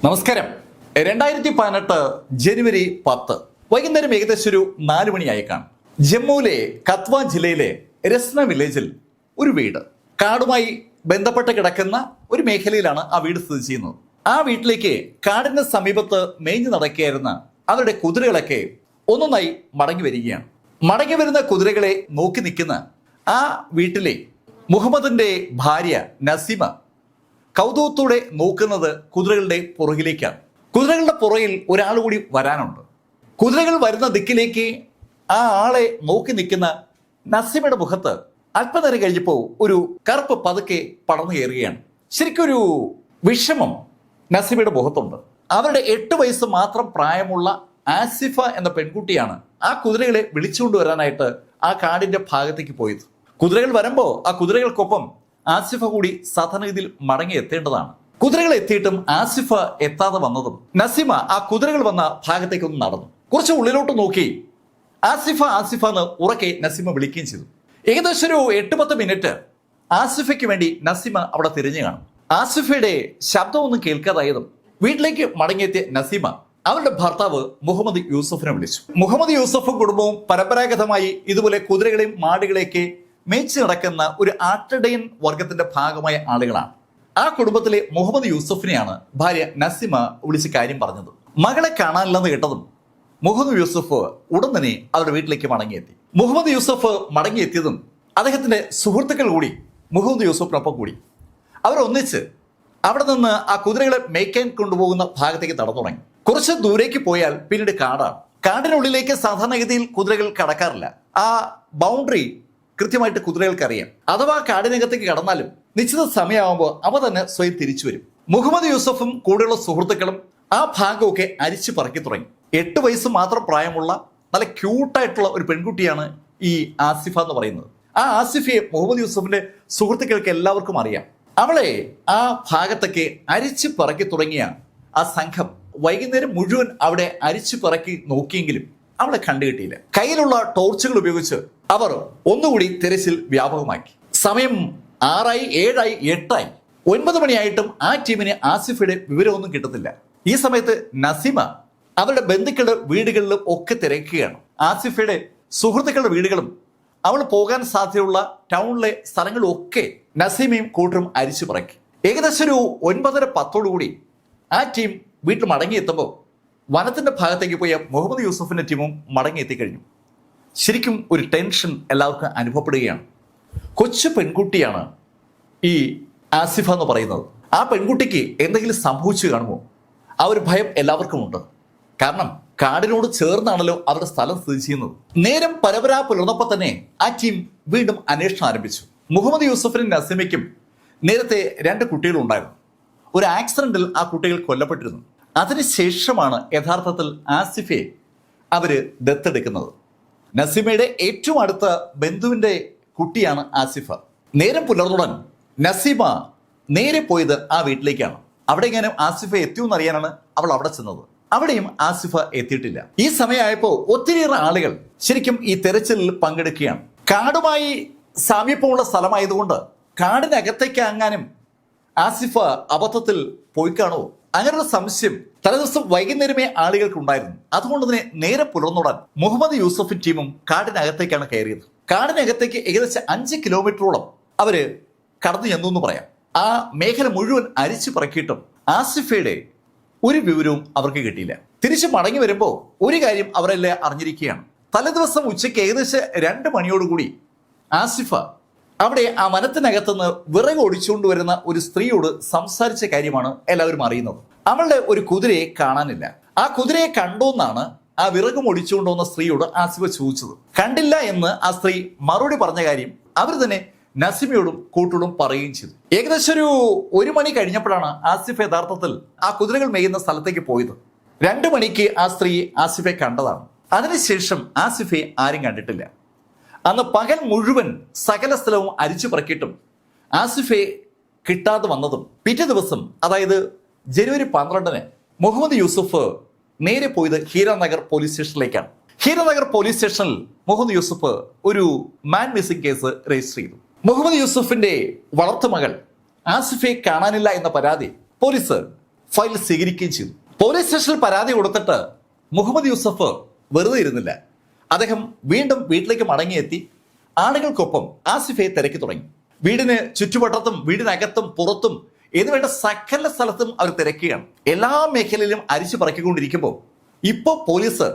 നമസ്കാരം. 2018 ജനുവരി 10 വൈകുന്നേരം ഏകദേശം ഒരു 4 മണിയായി കാണും. ജമ്മുവിലെ കത്വ ജില്ലയിലെ രസ്ന വില്ലേജിൽ ഒരു വീട് കാടുമായി ബന്ധപ്പെട്ട് കിടക്കുന്ന ഒരു മേഖലയിലാണ് ആ വീട് സ്ഥിതി ചെയ്യുന്നത്. ആ വീട്ടിലേക്ക് കാടിന്റെ സമീപത്ത് മേഞ്ഞു നടക്കുകയായിരുന്ന അവരുടെ കുതിരകളൊക്കെ ഒന്നൊന്നായി മടങ്ങി വരികയാണ്. മടങ്ങി വരുന്ന കുതിരകളെ നോക്കി നിൽക്കുന്ന ആ വീട്ടിലെ മുഹമ്മദിന്റെ ഭാര്യ നസീമ കൗതുകത്തോടെ നോക്കുന്നത് കുതിരകളുടെ പുറകിലേക്കാണ്. കുതിരകളുടെ പുറകിൽ ഒരാൾ കൂടി വരാനുണ്ട്. കുതിരകൾ വരുന്ന ദിക്കിലേക്ക് ആ ആളെ നോക്കി നിൽക്കുന്ന നസീമയുടെ മുഖത്ത് അല്പനേരം കഴിഞ്ഞപ്പോൾ ഒരു കറുപ്പ് പതുക്കെ പടർന്നു കയറുകയാണ്. ശരിക്കൊരു വിഷമം നസീമയുടെ മുഖത്തുണ്ട്. അവരുടെ 8 വയസ്സ് മാത്രം പ്രായമുള്ള ആസിഫ എന്ന പെൺകുട്ടിയാണ് ആ കുതിരകളെ വിളിച്ചുകൊണ്ടുവരാനായിട്ട് ആ കാടിന്റെ ഭാഗത്തേക്ക് പോയത്. കുതിരകൾ വരുമ്പോൾ ആ കുതിരകൾക്കൊപ്പം ആസിഫ കൂടി സാധാരണഗതിയിൽ മടങ്ങി എത്തേണ്ടതാണ്. കുതിരകൾ എത്തിയിട്ടും ആസിഫ എത്താതെ വന്നതും നസീമ ആ കുതിരകൾ വന്ന ഭാഗത്തേക്കൊന്ന് നടന്നു. കുറച്ച് ഉള്ളിലോട്ട് നോക്കി ആസിഫ ആസിഫ എന്ന് ഉറക്കെ നസീമ വിളിക്കുകയും ചെയ്തു. ഏകദേശം ഒരു 8-10 മിനിറ്റ് ആസിഫയ്ക്ക് വേണ്ടി നസീമ അവിടെ തിരിഞ്ഞു കാണും. ആസിഫയുടെ ശബ്ദമൊന്നും കേൾക്കാതായതും വീട്ടിലേക്ക് മടങ്ങിയെത്തിയ നസീമ അവരുടെ ഭർത്താവ് മുഹമ്മദ് യൂസഫിനെ വിളിച്ചു. മുഹമ്മദ് യൂസഫും കുടുംബവും പരമ്പരാഗതമായി ഇതുപോലെ കുതിരകളെയും മാടുകളെയൊക്കെ മേച്ച് നടക്കുന്ന ഒരു ആട്ടിടയൻ വർഗത്തിന്റെ ഭാഗമായ ആളുകളാണ്. ആ കുടുംബത്തിലെ മുഹമ്മദ് യൂസഫിനെയാണ് ഭാര്യ നസീമ വിളിച്ച് കാര്യം പറഞ്ഞത്. മകളെ കാണാനില്ലെന്ന് കേട്ടതും മുഹമ്മദ് യൂസഫ് ഉടൻ തന്നെ അവരുടെ വീട്ടിലേക്ക് മടങ്ങിയെത്തി. മുഹമ്മദ് യൂസഫ് മടങ്ങിയെത്തിയതും അദ്ദേഹത്തിന്റെ സുഹൃത്തുക്കൾ കൂടി മുഹമ്മദ് യൂസഫിനൊപ്പം കൂടി അവരൊന്നിച്ച് അവിടെ നിന്ന് ആ കുതിരകളെ മേയ്ക്കാൻ കൊണ്ടുപോകുന്ന ഭാഗത്തേക്ക് നടന്നു തുടങ്ങി. കുറച്ച് ദൂരേക്ക് പോയാൽ പിന്നീട് കാടാണ്. കാടിനുള്ളിലേക്ക് സാധാരണഗതിയിൽ കുതിരകൾ കടക്കാറില്ല. ആ ബൗണ്ടറി കൃത്യമായിട്ട് കുതിരകൾക്ക് അറിയാം. അഥവാ കാടിനകത്തേക്ക് കടന്നാലും നിശ്ചിത സമയമാകുമ്പോൾ അവ തന്നെ സ്വയം തിരിച്ചു വരും. മുഹമ്മദ് യൂസഫും കൂടെയുള്ള സുഹൃത്തുക്കളും ആ ഭാഗമൊക്കെ അരിച്ചു പറക്കി തുടങ്ങി. 8 വയസ്സ് മാത്രം പ്രായമുള്ള നല്ല ക്യൂട്ടായിട്ടുള്ള ഒരു പെൺകുട്ടിയാണ് ഈ ആസിഫ എന്ന് പറയുന്നത്. ആ ആസിഫയെ മുഹമ്മദ് യൂസഫിന്റെ സുഹൃത്തുക്കൾക്ക് എല്ലാവർക്കും അറിയാം. അവളെ ആ ഭാഗത്തൊക്കെ അരിച്ചു പറക്കി തുടങ്ങിയ ആ സംഘം വൈകുന്നേരം മുഴുവൻ അവിടെ അരിച്ചു പറക്കി നോക്കിയെങ്കിലും അവളെ കണ്ടുകിട്ടിയില്ല. കയ്യിലുള്ള ടോർച്ചുകൾ ഉപയോഗിച്ച് അവർ ഒന്നുകൂടി തിരച്ചിൽ വ്യാപകമാക്കി. സമയം 6 ആയി, 7 ആയി, 8 ആയി, 9 മണിയായിട്ടും ആ ടീമിന് ആസിഫയുടെ വിവരമൊന്നും കിട്ടത്തില്ല. ഈ സമയത്ത് നസീമ അവരുടെ ബന്ധുക്കളുടെ വീടുകളിലും ഒക്കെ തിരക്കുകയാണ്. ആസിഫയുടെ സുഹൃത്തുക്കളുടെ വീടുകളും അവൾ പോകാൻ സാധ്യതയുള്ള ടൗണിലെ സ്ഥലങ്ങളും ഒക്കെ നസീമയും കൂട്ടരും അരിച്ചു പറക്കി. ഏകദേശം ഒരു 9:30-10 ആ ടീം വീട്ടിൽ മടങ്ങിയെത്തുമ്പോൾ വനത്തിന്റെ ഭാഗത്തേക്ക് പോയ മുഹമ്മദ് യൂസഫിന്റെ ടീമും മടങ്ങി എത്തിക്കഴിഞ്ഞു. ശരിക്കും ഒരു ടെൻഷൻ എല്ലാവർക്കും അനുഭവപ്പെടുകയാണ്. കൊച്ചു പെൺകുട്ടിയാണ് ഈ ആസിഫ എന്ന് പറയുന്നത്. ആ പെൺകുട്ടിക്ക് എന്തെങ്കിലും സംഭവിച്ചു കാണുമോ? ആ ഒരു ഭയം എല്ലാവർക്കും ഉണ്ട്. കാരണം കാടിനോട് ചേർന്നാണല്ലോ അവരുടെ സ്ഥലം സ്ഥിതി ചെയ്യുന്നത്. നേരം പരപരാ പുലർന്നപ്പോൾ തന്നെ ആ ടീം വീണ്ടും അന്വേഷണം ആരംഭിച്ചു. മുഹമ്മദ് യൂസഫിനും നസീമയ്ക്കും നേരത്തെ 2 കുട്ടികളുണ്ടായിരുന്നു. ഒരു ആക്സിഡന്റിൽ ആ കുട്ടികൾ കൊല്ലപ്പെട്ടിരുന്നു. അതിനുശേഷമാണ് യഥാർത്ഥത്തിൽ ആസിഫയെ അവര് ദത്തെടുക്കുന്നത്. നസീമയുടെ ഏറ്റവും അടുത്ത ബന്ധുവിന്റെ കുട്ടിയാണ് ആസിഫ. നേരം പുലർന്നുടൻ നസീമ നേരെ പോയത് ആ വീട്ടിലേക്കാണ്. അവിടെ എങ്ങനെയും ആസിഫ എത്തിയെന്ന് അറിയാനാണ് അവൾ അവിടെ ചെന്നത്. അവിടെയും ആസിഫ എത്തിയിട്ടില്ല. ഈ സമയമായപ്പോൾ ഒത്തിരിയേറെ ആളുകൾ ശരിക്കും ഈ തെരച്ചിലിൽ പങ്കെടുക്കുകയാണ്. കാടുമായി സാമീപ്യമുള്ള സ്ഥലമായതുകൊണ്ട് കാടിനകത്തേക്ക് അങ്ങാനും ആസിഫ അബദ്ധത്തിൽ പോയി കാണുമോ അങ്ങനെയുള്ള സംശയം തലേദിവസം വൈകുന്നേരമേ ആളുകൾക്കുണ്ടായിരുന്നു. അതുകൊണ്ട് തന്നെ നേരെ പുലർന്നുടൻ മുഹമ്മദ് യൂസഫിൻ ടീമും കാടിനകത്തേക്കാണ് കയറിയത്. കാടിനകത്തേക്ക് ഏകദേശം 5 കിലോമീറ്ററോളം അവര് കടന്നു ചെന്നു എന്ന് പറയാം. ആ മേഖല മുഴുവൻ അരിച്ചു പറക്കിയിട്ടും ആസിഫയുടെ ഒരു വിവരവും അവർക്ക് കിട്ടിയില്ല. തിരിച്ചു മടങ്ങി വരുമ്പോൾ ഒരു കാര്യം അവരെല്ലാം അറിഞ്ഞിരിക്കുകയാണ്. തലേദിവസം ഉച്ചയ്ക്ക് ഏകദേശം 2 മണിയോടുകൂടി ആസിഫ അവിടെ ആ വനത്തിനകത്തുനിന്ന് വിറക് ഒടിച്ചുകൊണ്ട് വരുന്ന ഒരു സ്ത്രീയോട് സംസാരിച്ച കാര്യമാണ് എല്ലാവരും അറിയുന്നത്. അവളുടെ ഒരു കുതിരയെ കാണാനില്ല. ആ കുതിരയെ കണ്ടോന്നാണ് ആ വിറകും ഒടിച്ചുകൊണ്ടുവന്ന സ്ത്രീയോട് ആസിഫ ചോദിച്ചത്. കണ്ടില്ല എന്ന് ആ സ്ത്രീ മറുപടി പറഞ്ഞ കാര്യം അവർ തന്നെ നസീമയോടും കൂട്ടോടും പറയുകയും ചെയ്തു. ഏകദേശം ഒരു 1 മണി കഴിഞ്ഞപ്പോഴാണ് ആസിഫ യഥാർത്ഥത്തിൽ ആ കുതിരകൾ മേയുന്ന സ്ഥലത്തേക്ക് പോയത്. 2 മണിക്ക് ആ സ്ത്രീ ആസിഫയെ കണ്ടതാണ്. അതിനുശേഷം ആസിഫയെ ആരും കണ്ടിട്ടില്ല. അന്ന് പകൽ മുഴുവൻ സകല സ്ഥലവും അരിച്ചു പറക്കിയിട്ടും ആസിഫയെ കിട്ടാതെ വന്നതും പിറ്റേ ദിവസം, അതായത് ജനുവരി 12 മുഹമ്മദ് യൂസഫ് നേരെ പോയത് ഹീരാനഗർ പോലീസ് സ്റ്റേഷനിലേക്കാണ്. ഹീരാനഗർ പോലീസ് സ്റ്റേഷനിൽ മുഹമ്മദ് യൂസഫ് ഒരു മാൻ മിസ്സിംഗ് കേസ് രജിസ്റ്റർ ചെയ്തു. മുഹമ്മദ് യൂസഫിന്റെ വളർത്തുമകൾ ആസിഫയെ കാണാനില്ല എന്ന പരാതി പോലീസ് ഫയൽ സ്വീകരിക്കുകയും ചെയ്തു. പോലീസ് സ്റ്റേഷനിൽ പരാതി കൊടുത്തിട്ട് മുഹമ്മദ് യൂസഫ് വെറുതെ ഇരുന്നില്ല. അദ്ദേഹം വീണ്ടും വീട്ടിലേക്ക് മടങ്ങിയെത്തി ആളുകൾക്കൊപ്പം ആസിഫയെ തിരക്കി തുടങ്ങി. വീടിന് ചുറ്റുവട്ടത്തും വീടിനകത്തും പുറത്തും എന്നുവേണ്ട സകല സ്ഥലത്തും അവർ തിരക്കുകയാണ്. എല്ലാ മേഖലയിലും അരിച്ചു പറക്കിക്കൊണ്ടിരിക്കുമ്പോൾ ഇപ്പോൾ പോലീസ്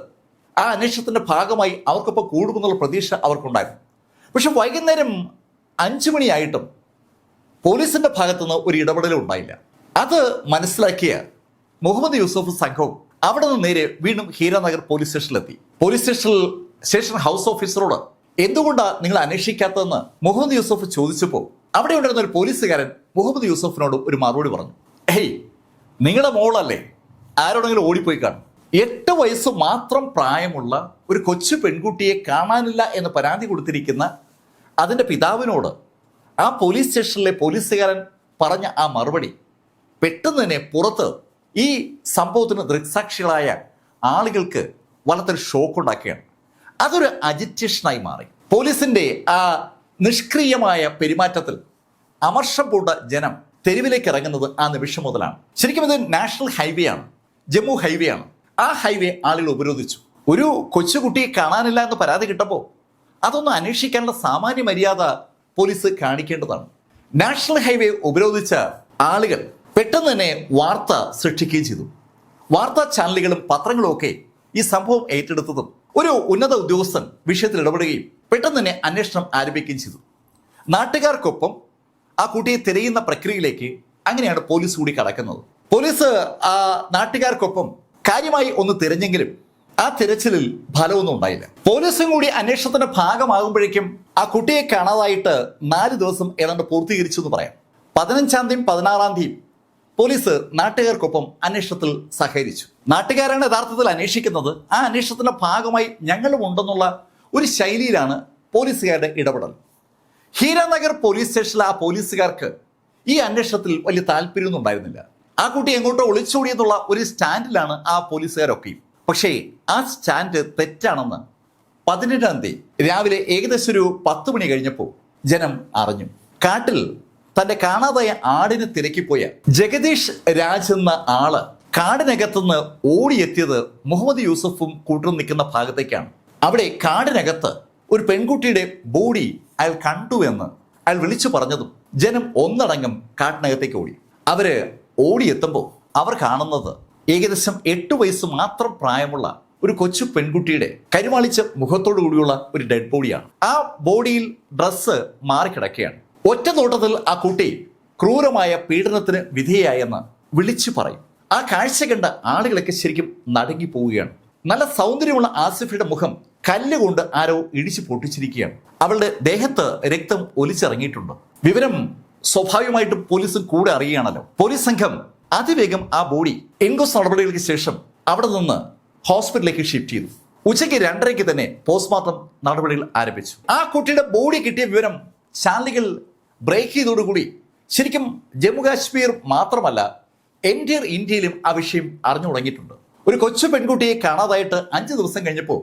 ആ അന്വേഷണത്തിന്റെ ഭാഗമായി അവർക്കൊപ്പം കൂടുമെന്നുള്ള പ്രതീക്ഷ അവർക്കുണ്ടായിരുന്നു. പക്ഷെ വൈകുന്നേരം 5 മണിയായിട്ടും പോലീസിന്റെ ഭാഗത്തുനിന്ന് ഒരു ഇടപെടലും ഉണ്ടായില്ല. അത് മനസ്സിലാക്കിയ മുഹമ്മദ് യൂസഫ് സംഘവും അവിടെ നിന്ന് നേരെ വീണ്ടും ഹീരാനഗർ പോലീസ് സ്റ്റേഷനിലെത്തി. പോലീസ് സ്റ്റേഷൻ ഹൗസ് ഓഫീസറോട് എന്തുകൊണ്ടാണ് നിങ്ങൾ അന്വേഷിക്കാത്തതെന്ന് മുഹമ്മദ് യൂസഫ് ചോദിച്ചപ്പോൾ അവിടെ ഉണ്ടായിരുന്ന ഒരു പോലീസുകാരൻ മുഹമ്മദ് യൂസഫിനോട് ഒരു മറുപടി പറഞ്ഞു. ഹേയ്, നിങ്ങളുടെ മോളല്ലേ ആരോടെങ്കിലും ഓടിപ്പോയി കാണും. 8 വയസ്സ് മാത്രം പ്രായമുള്ള ഒരു കൊച്ചു പെൺകുട്ടിയെ കാണാനില്ല എന്ന് പരാതി കൊടുത്തിരിക്കുന്ന അതിൻ്റെ പിതാവിനോട് ആ പോലീസ് സ്റ്റേഷനിലെ പോലീസുകാരൻ പറഞ്ഞ ആ മറുപടി പെട്ടെന്ന് തന്നെ പുറത്ത് ഈ സംഭവത്തിന് ദൃക്സാക്ഷികളായ ആളുകൾക്ക് വല്ലാത്തൊരു ഷോക്ക് ഉണ്ടാക്കുകയാണ്. അതൊരു അജിറ്റേഷനായി മാറി. പോലീസിന്റെ ആ നിഷ്ക്രിയമായ പെരുമാറ്റത്തിൽ അമർഷം പൂണ്ട ജനം തെരുവിലേക്ക് ഇറങ്ങുന്നത് ആ നിമിഷം മുതലാണ്. ശരിക്കും ഇത് നാഷണൽ ഹൈവേ ആണ്, ജമ്മു ഹൈവേ ആണ്. ആ ഹൈവേ ആളുകൾ ഉപരോധിച്ചു. ഒരു കൊച്ചുകുട്ടിയെ കാണാനില്ല എന്ന് പരാതി കിട്ടപ്പോൾ അതൊന്ന് അന്വേഷിക്കാനുള്ള സാമാന്യ മര്യാദ പോലീസ് കാണിക്കേണ്ടതാണ്. നാഷണൽ ഹൈവേ ഉപരോധിച്ച ആളുകൾ പെട്ടെന്ന് തന്നെ വാർത്ത സൃഷ്ടിക്കുകയും ചെയ്തു. വാർത്താ ചാനലുകളും പത്രങ്ങളും ഒക്കെ ഈ സംഭവം ഏറ്റെടുത്തതും ഒരു ഉന്നത ഉദ്യോഗസ്ഥൻ വിഷയത്തിൽ ഇടപെടുകയും പെട്ടെന്ന് തന്നെ അന്വേഷണം ആരംഭിക്കുകയും ചെയ്തു. നാട്ടുകാർക്കൊപ്പം ആ കുട്ടിയെ തിരയുന്ന പ്രക്രിയയിലേക്ക് അങ്ങനെയാണ് പോലീസ് കൂടി കടക്കുന്നത്. പോലീസ് ആ നാട്ടുകാർക്കൊപ്പം കാര്യമായി ഒന്ന് തിരഞ്ഞെങ്കിലും ആ തിരച്ചിലിൽ ഫലമൊന്നും ഉണ്ടായില്ല. പോലീസും കൂടി അന്വേഷണത്തിന്റെ ഭാഗമാകുമ്പോഴേക്കും ആ കുട്ടിയെ കാണാതായിട്ട് 4 ദിവസം ഏതാണ്ട് പൂർത്തീകരിച്ചു എന്ന് പറയാം. 15-ാം തീയതി 16-ാം തീയതി പോലീസ് നാട്ടുകാർക്കൊപ്പം അന്വേഷണത്തിൽ സഹകരിച്ചു. നാട്ടുകാരാണ് യഥാർത്ഥത്തിൽ അന്വേഷിക്കുന്നത്. ആ അന്വേഷണത്തിന്റെ ഭാഗമായി ഞങ്ങളും ഉണ്ടെന്നുള്ള ഒരു ശൈലിയിലാണ് പോലീസുകാരുടെ ഇടപെടൽ. ഹീരാനഗർ പോലീസ് സ്റ്റേഷനിലെ ആ പോലീസുകാർക്ക് ഈ അന്വേഷണത്തിൽ വലിയ താല്പര്യമൊന്നും ഉണ്ടായിരുന്നില്ല. ആ കുട്ടി എങ്ങോട്ടോ ഒളിച്ചോടിയെന്നുള്ള ഒരു സ്റ്റാൻഡിലാണ് ആ പോലീസുകാരൊക്കെയും. പക്ഷേ ആ സ്റ്റാൻഡ് തെറ്റാണെന്ന് 17-ാം തീയതി രാവിലെ ഏകദേശം ഒരു 10 മണി കഴിഞ്ഞപ്പോൾ ജനം അറിഞ്ഞു. കാട്ടിൽ തന്റെ കാണാതായ ആടിന് തിരക്കിപ്പോയ ജഗദീഷ് രാജ് എന്ന ആള് കാടിനകത്തുനിന്ന് ഓടിയെത്തിയത് മുഹമ്മദ് യൂസഫും കൂട്ടും നിൽക്കുന്ന ഭാഗത്തേക്കാണ്. അവിടെ കാടിനകത്ത് ഒരു പെൺകുട്ടിയുടെ ബോഡി അയാൾ കണ്ടു എന്ന് അയാൾ വിളിച്ചു പറഞ്ഞതും ജനം ഒന്നടങ്കം കാട്ടിനകത്തേക്ക് ഓടി. അവര് ഓടിയെത്തുമ്പോൾ അവർ കാണുന്നത് ഏകദേശം 8 വയസ്സ് മാത്രം പ്രായമുള്ള ഒരു കൊച്ചു പെൺകുട്ടിയുടെ കരിവാളിച്ച മുഖത്തോടു കൂടിയുള്ള ഒരു ഡെഡ് ബോഡിയാണ്. ആ ബോഡിയിൽ ഡ്രസ്സ് മാറിക്കിടക്കുകയാണ്. ഒറ്റ നോട്ടത്തിൽ ആ കുട്ടി ക്രൂരമായ പീഡനത്തിന് വിധേയായെന്ന് വിളിച്ചു പറയും. ആ കാഴ്ച കണ്ട ആളുകളൊക്കെ ശരിക്കും നടുങ്ങി പോവുകയാണ്. നല്ല സൗന്ദര്യമുള്ള ആസിഫയുടെ മുഖം കല്ലുകൊണ്ട് ആരോ ഇടിച്ചു പൊട്ടിച്ചിരിക്കുകയാണ്. അവളുടെ ദേഹത്ത് രക്തം ഒലിച്ചിറങ്ങിയിട്ടുണ്ട്. വിവരം സ്വാഭാവികമായിട്ടും പോലീസും കൂടെ അറിയുകയാണല്ലോ. പോലീസ് സംഘം അതിവേഗം ആ ബോഡി ഇൻക്വസ്റ്റ് നടപടികൾക്ക് ശേഷം അവിടെ നിന്ന് ഹോസ്പിറ്റലിലേക്ക് ഷിഫ്റ്റ് ചെയ്തു. ഉച്ചയ്ക്ക് 2:30-ക്ക് തന്നെ പോസ്റ്റ്മോർട്ടം നടപടികൾ ആരംഭിച്ചു. ആ കുട്ടിയുടെ ബോഡി കിട്ടിയ വിവരം ചാനലുകൾ ബ്രേക്ക് ചെയ്തതോടുകൂടി ശരിക്കും ജമ്മു കാശ്മീർ മാത്രമല്ല എൻറ്റയർ ഇന്ത്യയിലും ആ വിഷയം അറിഞ്ഞു തുടങ്ങിയിട്ടുണ്ട്. ഒരു കൊച്ചു പെൺകുട്ടിയെ കാണാതായിട്ട് 5 ദിവസം കഴിഞ്ഞപ്പോൾ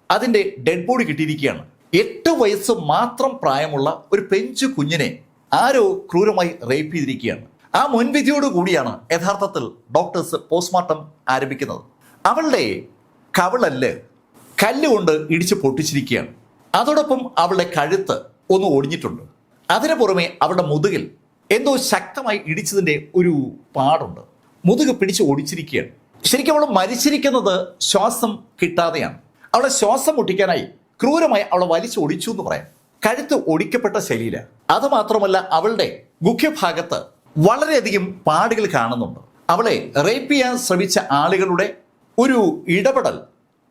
അതിൻ്റെ ഡെഡ് ബോഡി കിട്ടിയിരിക്കുകയാണ്. 8 വയസ്സ് മാത്രം പ്രായമുള്ള ഒരു പെഞ്ചു കുഞ്ഞിനെ ആരോ ക്രൂരമായി റേപ്പ് ചെയ്തിരിക്കുകയാണ്. ആ മുൻവിധിയോട് കൂടിയാണ് യഥാർത്ഥത്തിൽ ഡോക്ടേഴ്സ് പോസ്റ്റ്മോർട്ടം ആരംഭിക്കുന്നത്. അവളുടെ കവിളല് കല്ലുകൊണ്ട് ഇടിച്ച് പൊട്ടിച്ചിരിക്കുകയാണ്. അതോടൊപ്പം അവളുടെ കഴുത്ത് ഒന്ന് ഒടിഞ്ഞിട്ടുണ്ട്. അതിനു പുറമെ അവളുടെ മുതുകിൽ എന്തോ ശക്തമായി ഇടിച്ചതിൻ്റെ ഒരു പാടുണ്ട്. മുതുക് പിടിച്ച് ഒടിച്ചിരിക്കുകയാണ്. ശരിക്കും അവൾ മരിച്ചിരിക്കുന്നത് ശ്വാസം കിട്ടാതെയാണ്. അവളെ ശ്വാസം മുട്ടിക്കാനായി ക്രൂരമായി അവളെ വലിച്ചു ഒടിച്ചു എന്ന് പറയാം. കഴുത്ത് ഒടിക്കപ്പെട്ട ശൈലിയില. അതുമാത്രമല്ല അവളുടെ മുഖ്യഭാഗത്ത് വളരെയധികം പാടുകൾ കാണുന്നുണ്ട്. അവളെ റേപ്പ് ചെയ്യാൻ ശ്രമിച്ച ആളുകളുടെ ഒരു ഇടപെടൽ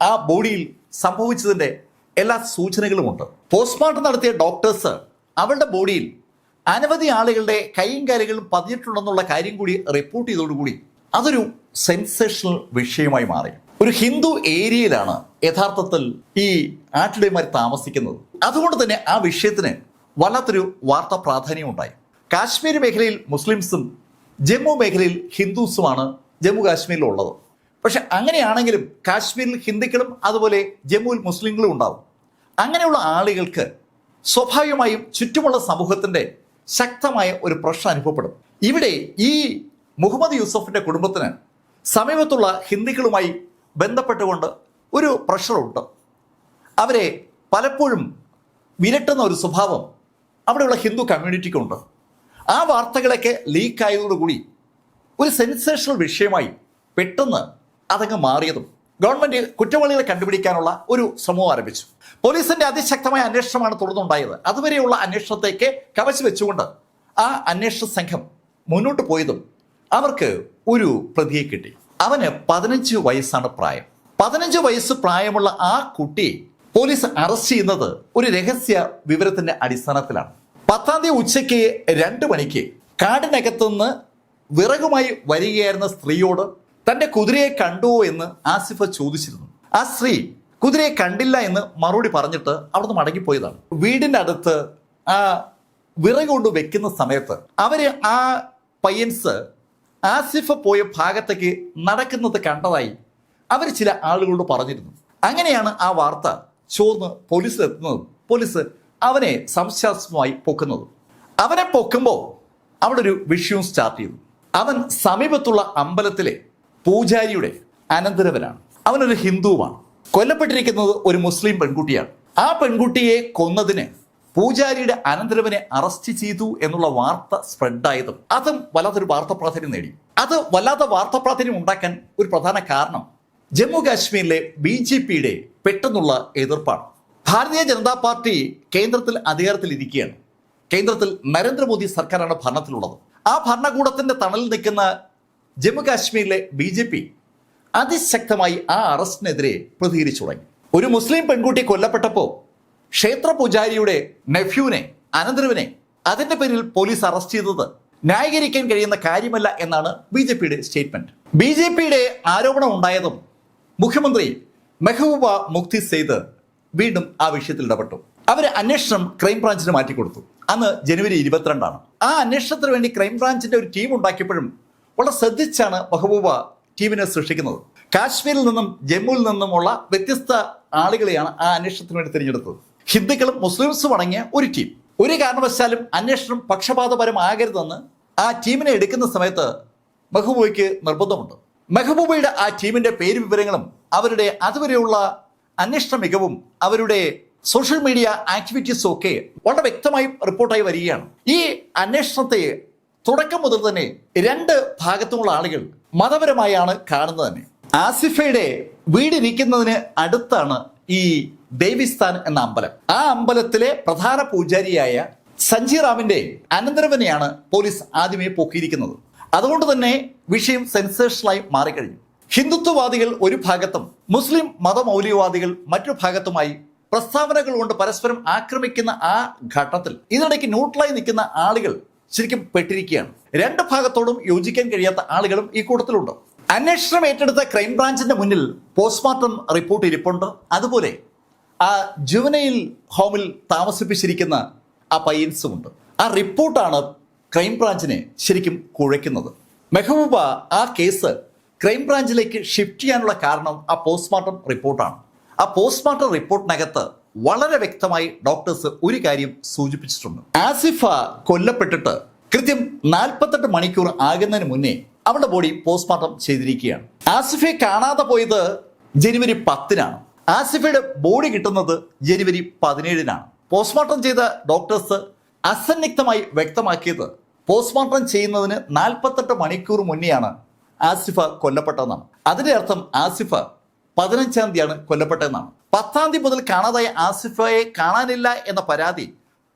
ആ ബോഡിയിൽ സംഭവിച്ചതിൻ്റെ എല്ലാ സൂചനകളുമുണ്ട്. പോസ്റ്റ്മോർട്ടം നടത്തിയ ഡോക്ടേഴ്സ് അവളുടെ ബോഡിയിൽ അനവധി ആളുകളുടെ കൈയും കാലുകളും പതിഞ്ഞിട്ടുണ്ടെന്നുള്ള കാര്യം കൂടി റിപ്പോർട്ട് ചെയ്തതോടുകൂടി അതൊരു സെൻസേഷണൽ വിഷയമായി മാറി. ഒരു ഹിന്ദു ഏരിയയിലാണ് യഥാർത്ഥത്തിൽ ഈ ആട്ടിടയന്മാർ താമസിക്കുന്നത്. അതുകൊണ്ട് തന്നെ ആ വിഷയത്തിന് വല്ലാത്തൊരു വാർത്താ പ്രാധാന്യം ഉണ്ടായി. കാശ്മീർ മേഖലയിൽ മുസ്ലിംസും ജമ്മു മേഖലയിൽ ഹിന്ദുസുമാണ് ജമ്മു കാശ്മീരിലുള്ളത്. പക്ഷെ അങ്ങനെയാണെങ്കിലും കാശ്മീരിൽ ഹിന്ദുക്കളും അതുപോലെ ജമ്മുവിൽ മുസ്ലിങ്ങളും ഉണ്ടാവും. അങ്ങനെയുള്ള ആളുകൾക്ക് സ്വാഭാവികമായും ചുറ്റുമുള്ള സമൂഹത്തിൻ്റെ ശക്തമായ ഒരു പ്രശ്നം അനുഭവപ്പെടും. ഇവിടെ ഈ മുഹമ്മദ് യൂസഫിന്റെ കുടുംബത്തിന് സമീപത്തുള്ള ഹിന്ദുക്കളുമായി ബന്ധപ്പെട്ടുകൊണ്ട് ഒരു പ്രഷറുണ്ട്. അവരെ പലപ്പോഴും വിരട്ടുന്ന ഒരു സ്വഭാവം അവിടെയുള്ള ഹിന്ദു കമ്മ്യൂണിറ്റിക്കുണ്ട്. ആ വാർത്തകളൊക്കെ ലീക്കായതോടുകൂടി ഒരു സെൻസേഷണൽ വിഷയമായി പെട്ടെന്ന് അതങ്ങ് മാറിയതും ഗവൺമെന്റ് കുറ്റവാളികളെ കണ്ടുപിടിക്കാനുള്ള ഒരു ശ്രമവും ആരംഭിച്ചു. പോലീസിന്റെ അതിശക്തമായ അന്വേഷണമാണ് തുടർന്നുണ്ടായത്. അതുവരെയുള്ള അന്വേഷണത്തേക്ക് കവച്ചു വെച്ചുകൊണ്ട് ആ അന്വേഷണ സംഘം മുന്നോട്ട് പോയതും അവർക്ക് ഒരു പ്രതിയെ കിട്ടി. അവന് 15 വയസ്സാണ് പ്രായം. 15 വയസ്സ് പ്രായമുള്ള ആ കുട്ടിയെ പോലീസ് അറസ്റ്റ് ചെയ്യുന്നത് ഒരു രഹസ്യ വിവരത്തിന്റെ അടിസ്ഥാനത്തിലാണ്. 10-ാം തീയതി ഉച്ചയ്ക്ക് 2 മണിക്ക് കാടിനകത്തുനിന്ന് വിറകുമായി വരികയായിരുന്ന സ്ത്രീയോട് തന്റെ കുതിരയെ കണ്ടുവോ എന്ന് ആസിഫ ചോദിച്ചിരുന്നു. ആ സ്ത്രീ കുതിരയെ കണ്ടില്ല എന്ന് മറുപടി പറഞ്ഞിട്ട് അവിടുന്ന് മടങ്ങിപ്പോയതാണ്. വീടിന്റെ അടുത്ത് ആ വിറക് കൊണ്ട് വെക്കുന്ന സമയത്ത് അവര് ആ പയ്യൻസ് ആസിഫ പോയ ഭാഗത്തേക്ക് നടക്കുന്നത് കണ്ടതായി അവർ ചില ആളുകളോട് പറഞ്ഞിരുന്നു. അങ്ങനെയാണ് ആ വാർത്ത ചോർന്ന് പോലീസിലെത്തുന്നതും പോലീസ് അവനെ സംശയാസ്പദമായി പൊക്കുന്നതും. അവനെ പൊക്കുമ്പോൾ അവിടെ ഒരു വിഷയവും സ്റ്റാർട്ട് ചെയ്തു. അവൻ സമീപത്തുള്ള അമ്പലത്തിലെ പൂജാരിയുടെ അനന്തരവനാണ്. അവനൊരു ഹിന്ദുവുമാണ്. കൊല്ലപ്പെട്ടിരിക്കുന്നത് ഒരു മുസ്ലിം പെൺകുട്ടിയാണ്. ആ പെൺകുട്ടിയെ കൊന്നതിന് പൂജാരിയുടെ അനന്തരവനെ അറസ്റ്റ് ചെയ്തു എന്നുള്ള വാർത്ത സ്പ്രെഡായതും അതും വല്ലാത്തൊരു വാർത്താ പ്രാധാന്യം നേടി. അത് വല്ലാത്ത വാർത്താ പ്രാധാന്യം ഉണ്ടാക്കാൻ ഒരു പ്രധാന കാരണം ജമ്മു കാശ്മീരിലെ BJPയുടെ പെട്ടെന്നുള്ള എതിർപ്പാണ്. ഭാരതീയ ജനതാ പാർട്ടി കേന്ദ്രത്തിൽ അധികാരത്തിൽ ഇരിക്കുകയാണ്. കേന്ദ്രത്തിൽ നരേന്ദ്രമോദി സർക്കാരാണ് ഭരണത്തിലുള്ളത്. ആ ഭരണകൂടത്തിന്റെ തണലിൽ നിൽക്കുന്ന ജമ്മു കാശ്മീരിലെ BJP അതിശക്തമായി ആ അറസ്റ്റിനെതിരെ പ്രതികരിച്ചു തുടങ്ങി. ഒരു മുസ്ലിം പെൺകുട്ടി കൊല്ലപ്പെട്ടപ്പോൾ ക്ഷേത്ര പൂജാരിയുടെ നെഫ്യൂനെ അനന്തരവനെ അതിന്റെ പേരിൽ പോലീസ് അറസ്റ്റ് ചെയ്തത് ന്യായീകരിക്കാൻ കഴിയുന്ന കാര്യമല്ല എന്നാണ് BJPയുടെ സ്റ്റേറ്റ്മെന്റ്. BJPയുടെ ആരോപണം ഉണ്ടായതും മുഖ്യമന്ത്രി മെഹബൂബ മുഫ്തി സെയ്ദ് വീണ്ടും ആ വിഷയത്തിൽ ഇടപെട്ടു. അവർ അന്വേഷണം ക്രൈംബ്രാഞ്ചിന് മാറ്റിക്കൊടുത്തു. അന്ന് ജനുവരി 22 ആ അന്വേഷണത്തിന് വേണ്ടി ക്രൈംബ്രാഞ്ചിന്റെ ഒരു ടീം ഉണ്ടാക്കിയപ്പോഴും വളരെ ശ്രദ്ധിച്ചാണ് മെഹബൂബ ടീമിനെ സൃഷ്ടിക്കുന്നത്. കാശ്മീരിൽ നിന്നും ജമ്മുവിൽ നിന്നുമുള്ള വ്യത്യസ്ത ആളുകളെയാണ് ആ അന്വേഷണത്തിന് വേണ്ടി തിരഞ്ഞെടുത്തത്. ഹിന്ദുക്കളും മുസ്ലിംസും അടങ്ങിയ ഒരു ടീം. ഒരു കാരണവശാലും അന്വേഷണം പക്ഷപാതപരമാകരുതെന്ന് ആ ടീമിനെ എടുക്കുന്ന സമയത്ത് മെഹബൂബയ്ക്ക് നിർബന്ധമുണ്ട്. മെഹബൂബയുടെ ആ ടീമിന്റെ പേര് വിവരങ്ങളും അവരുടെ അതുവരെയുള്ള അന്വേഷണ മികവും അവരുടെ സോഷ്യൽ മീഡിയ ആക്ടിവിറ്റീസും ഒക്കെ വളരെ വ്യക്തമായി റിപ്പോർട്ടായി വരികയാണ്. ഈ അന്വേഷണത്തെ തുടക്കം മുതൽ തന്നെ 2 ഭാഗത്തുമുള്ള ആളുകൾ മതപരമായാണ് കാണുന്നത് തന്നെ. ആസിഫയുടെ വീടിരിക്കുന്നതിന് അടുത്താണ് ഈ ദേവിസ്ഥാൻ എന്ന അമ്പലം. ആ അമ്പലത്തിലെ പ്രധാന പൂജാരിയായ സഞ്ജിറാമിന്റെ അനന്തരവനെയാണ് പോലീസ് ആദ്യമേ പൊക്കിയിരിക്കുന്നത്. അതുകൊണ്ട് തന്നെ വിഷയം സെൻസേഷണലായി മാറിക്കഴിഞ്ഞു. ഹിന്ദുത്വവാദികൾ ഒരു ഭാഗത്തും മുസ്ലിം മതമൗലികവാദികൾ മറ്റൊരു ഭാഗത്തുമായി പ്രസ്താവനകൾ കൊണ്ട് പരസ്പരം ആക്രമിക്കുന്ന ആ ഘട്ടത്തിൽ ഇതിനിടയ്ക്ക് ന്യൂട്രലായി നിൽക്കുന്ന ആളുകൾ ശരിക്കും പെട്ടിരിക്കുകയാണ്. 2 ഭാഗത്തോടും യോജിക്കാൻ കഴിയാത്ത ആളുകളും ഈ കൂട്ടത്തിലുണ്ട്. അന്വേഷണം ഏറ്റെടുത്ത ക്രൈംബ്രാഞ്ചിന്റെ മുന്നിൽ പോസ്റ്റ്മോർട്ടം റിപ്പോർട്ട് ഇരിപ്പുണ്ട്. അതുപോലെ ആ ജുവനൈൽ ഹോമിൽ താമസിപ്പിച്ചിരിക്കുന്ന ആ പയ്യൻസുമുണ്ട്. ആ റിപ്പോർട്ടാണ് ക്രൈംബ്രാഞ്ചിനെ ശരിക്കും കുഴയ്ക്കുന്നത്. മെഹബൂബ ആ കേസ് ക്രൈംബ്രാഞ്ചിലേക്ക് ഷിഫ്റ്റ് ചെയ്യാനുള്ള കാരണം ആ പോസ്റ്റ്മോർട്ടം റിപ്പോർട്ടാണ്. ആ പോസ്റ്റ്മോർട്ടം റിപ്പോർട്ടിനകത്ത് വളരെ വ്യക്തമായി ഡോക്ടേഴ്സ് ഒരു കാര്യം സൂചിപ്പിച്ചിട്ടുണ്ട്. ആസിഫ കൊല്ലപ്പെട്ടിട്ട് കൃത്യം 48 മണിക്കൂർ ആകുന്നതിന് മുന്നേ അവളുടെ ബോഡി പോസ്റ്റ്മോർട്ടം ചെയ്തിരിക്കുകയാണ്. ആസിഫയെ കാണാതെ പോയത് ജനുവരി 10 ആസിഫയുടെ ബോഡി കിട്ടുന്നത് ജനുവരി 17 പോസ്റ്റ്മോർട്ടം ചെയ്ത ഡോക്ടേഴ്സ് അസന്നിഗ്ധമായി വ്യക്തമാക്കിയത് പോസ്റ്റ്മോർട്ടം ചെയ്യുന്നതിന് 48 മണിക്കൂർ മുന്നെയാണ് ആസിഫ കൊല്ലപ്പെട്ടതെന്നാണ്. അതിന്റെ അർത്ഥം ആസിഫ 15-ാം തീയതിയാണ് കൊല്ലപ്പെട്ടതെന്നാണ്. 10-ാം തീയതി മുതൽ കാണാതായ ആസിഫയെ കാണാനില്ല എന്ന പരാതി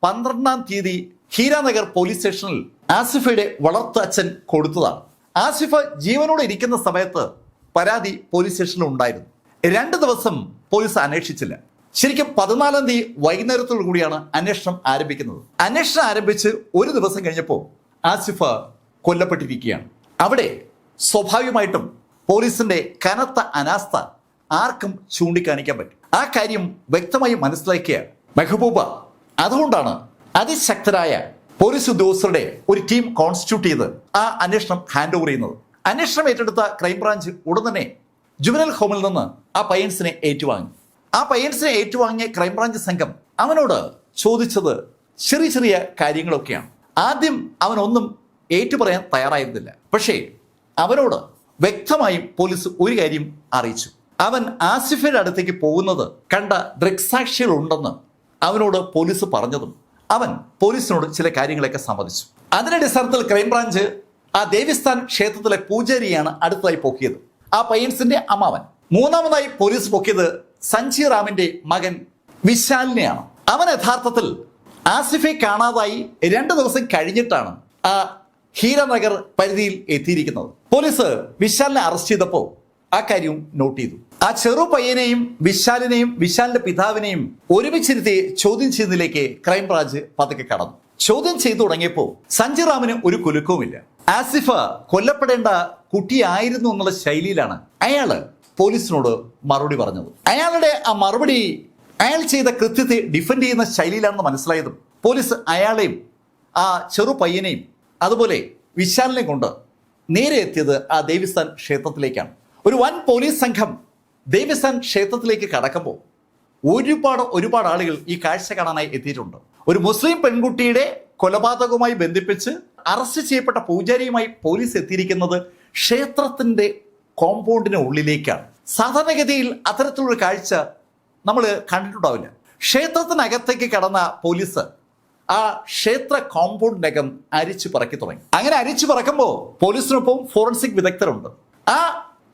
12-ാം തീയതി ഹീരാനഗർ പോലീസ് സ്റ്റേഷനിൽ ആസിഫയുടെ വളർത്തച്ഛൻ കൊടുത്തതാണ്. ആസിഫ ജീവനോടെ ഇരിക്കുന്ന സമയത്ത് പരാതി പോലീസ് സ്റ്റേഷനിൽ ഉണ്ടായിരുന്നു. 2 ദിവസം പോലീസ് അന്വേഷിച്ചില്ല. ശരിക്കും 14-ാം തീയതി വൈകുന്നേരത്തോടു കൂടിയാണ് അന്വേഷണം ആരംഭിക്കുന്നത്. അന്വേഷണം ആരംഭിച്ച് 1 ദിവസം കഴിഞ്ഞപ്പോൾ ആസിഫ കൊല്ലപ്പെട്ടിരിക്കുകയാണ്. അവിടെ സ്വാഭാവികമായിട്ടും പോലീസിന്റെ കനത്ത അനാസ്ഥ ആർക്കും ചൂണ്ടിക്കാണിക്കാൻ പറ്റും. ആ കാര്യം വ്യക്തമായി മനസ്സിലാക്കിയ മെഹബൂബ അതുകൊണ്ടാണ് അതിശക്തരായ പോലീസ് ഉദ്യോഗസ്ഥരുടെ ഒരു ടീം കോൺസ്റ്റിറ്റ്യൂട്ട് ചെയ്ത് ആ അന്വേഷണം ഹാൻഡ് ഓവർ ചെയ്യുന്നത്. അന്വേഷണം ഏറ്റെടുത്ത ക്രൈംബ്രാഞ്ച് ഉടൻ തന്നെ ജുവനൈൽ ഹോമിൽ നിന്ന് ആ പയ്യൻസിനെ ഏറ്റുവാങ്ങി. ആ പയ്യൻസിനെ ഏറ്റുവാങ്ങിയ ക്രൈംബ്രാഞ്ച് സംഘം അവനോട് ചോദിച്ചത് ചെറിയ ചെറിയ കാര്യങ്ങളൊക്കെയാണ്. ആദ്യം അവനൊന്നും ഏറ്റുപറയാൻ തയ്യാറായിരുന്നില്ല. പക്ഷേ അവനോട് വ്യക്തമായും പോലീസ് ഒരു കാര്യം അറിയിച്ചു. അവൻ ആസിഫയുടെ അടുത്തേക്ക് പോകുന്നത് കണ്ട ദൃക്സാക്ഷികൾ ഉണ്ടെന്ന് അവനോട് പോലീസ് പറഞ്ഞതും അവൻ പോലീസിനോട് ചില കാര്യങ്ങളൊക്കെ സമ്മതിച്ചു. അതിന്റെ അടിസ്ഥാനത്തിൽ ക്രൈംബ്രാഞ്ച് ആ ദേവിസ്ഥാൻ ക്ഷേത്രത്തിലെ പൂജാരിയാണ് അടുത്തതായി പൊക്കിയത്, ആ പയ്യൻസിന്റെ അമ്മാവൻ. മൂന്നാമതായി പോലീസ് പൊക്കിയത് സഞ്ജി റാമിന്റെ മകൻ വിശാലിനെയാണ്. അവൻ യഥാർത്ഥത്തിൽ ആസിഫെ കാണാതായി 2 ദിവസം കഴിഞ്ഞിട്ടാണ് ആ ഹീരനഗർ പരിധിയിൽ എത്തിയിരിക്കുന്നത്. പോലീസ് വിശാലിനെ അറസ്റ്റ് ചെയ്തപ്പോൾ ആ കാര്യവും നോട്ട് ചെയ്തു. ആ ചെറു പയ്യനെയും വിശാലിന്റെ പിതാവിനെയും ഒരുമിച്ചിരുത്തി ചോദ്യം ചെയ്യുന്നതിലേക്ക് ക്രൈംബ്രാഞ്ച് പതുക്കെ കടന്നു. ചോദ്യം ചെയ്തു തുടങ്ങിയപ്പോൾ സഞ്ജി റാമിന് ഒരു കുലുക്കവുമില്ല. ആസിഫ കൊല്ലപ്പെടേണ്ട കുട്ടിയായിരുന്നു എന്നുള്ള ശൈലിയിലാണ് അയാള് പോലീസിനോട് മറുപടി പറഞ്ഞത്. അയാളുടെ ആ മറുപടി അയാൾ ചെയ്ത കൃത്യത്തെ ഡിഫെൻഡ് ചെയ്യുന്ന ശൈലിയിലാണെന്ന് മനസ്സിലായതും പോലീസ് അയാളെയും ആ ചെറു പയ്യനെയും അതുപോലെ വിശാലിനെ കൊണ്ട് നേരെ എത്തിയത് ആ ദേവിസ്ഥാൻ ക്ഷേത്രത്തിലേക്കാണ്. ഒരു വൻ പോലീസ് സംഘം ദേവിസ്ഥാൻ ക്ഷേത്രത്തിലേക്ക് കടക്കുമ്പോൾ ഒരുപാട് ആളുകൾ ഈ കാഴ്ച കാണാനായി എത്തിയിട്ടുണ്ട്. ഒരു മുസ്ലിം പെൺകുട്ടിയുടെ കൊലപാതകവുമായി ബന്ധിപ്പിച്ച് അറസ്റ്റ് ചെയ്യപ്പെട്ട പൂജാരിയുമായി പോലീസ് എത്തിയിരിക്കുന്നത് ക്ഷേത്രത്തിന്റെ കോമ്പൗണ്ടിന് ഉള്ളിലേക്കാണ്. സാധാരണഗതിയിൽ അത്തരത്തിലൊരു കാഴ്ച നമ്മൾ കണ്ടിട്ടുണ്ടാവില്ല. ക്ഷേത്രത്തിനകത്തേക്ക് കടന്ന പോലീസ് ആ ക്ഷേത്ര കോമ്പൗണ്ടിനകം അരിച്ചു പറക്കി തുടങ്ങി. അങ്ങനെ അരിച്ചു പറക്കുമ്പോൾ പോലീസിനൊപ്പം ഫോറൻസിക് വിദഗ്ധരുണ്ട്. ആ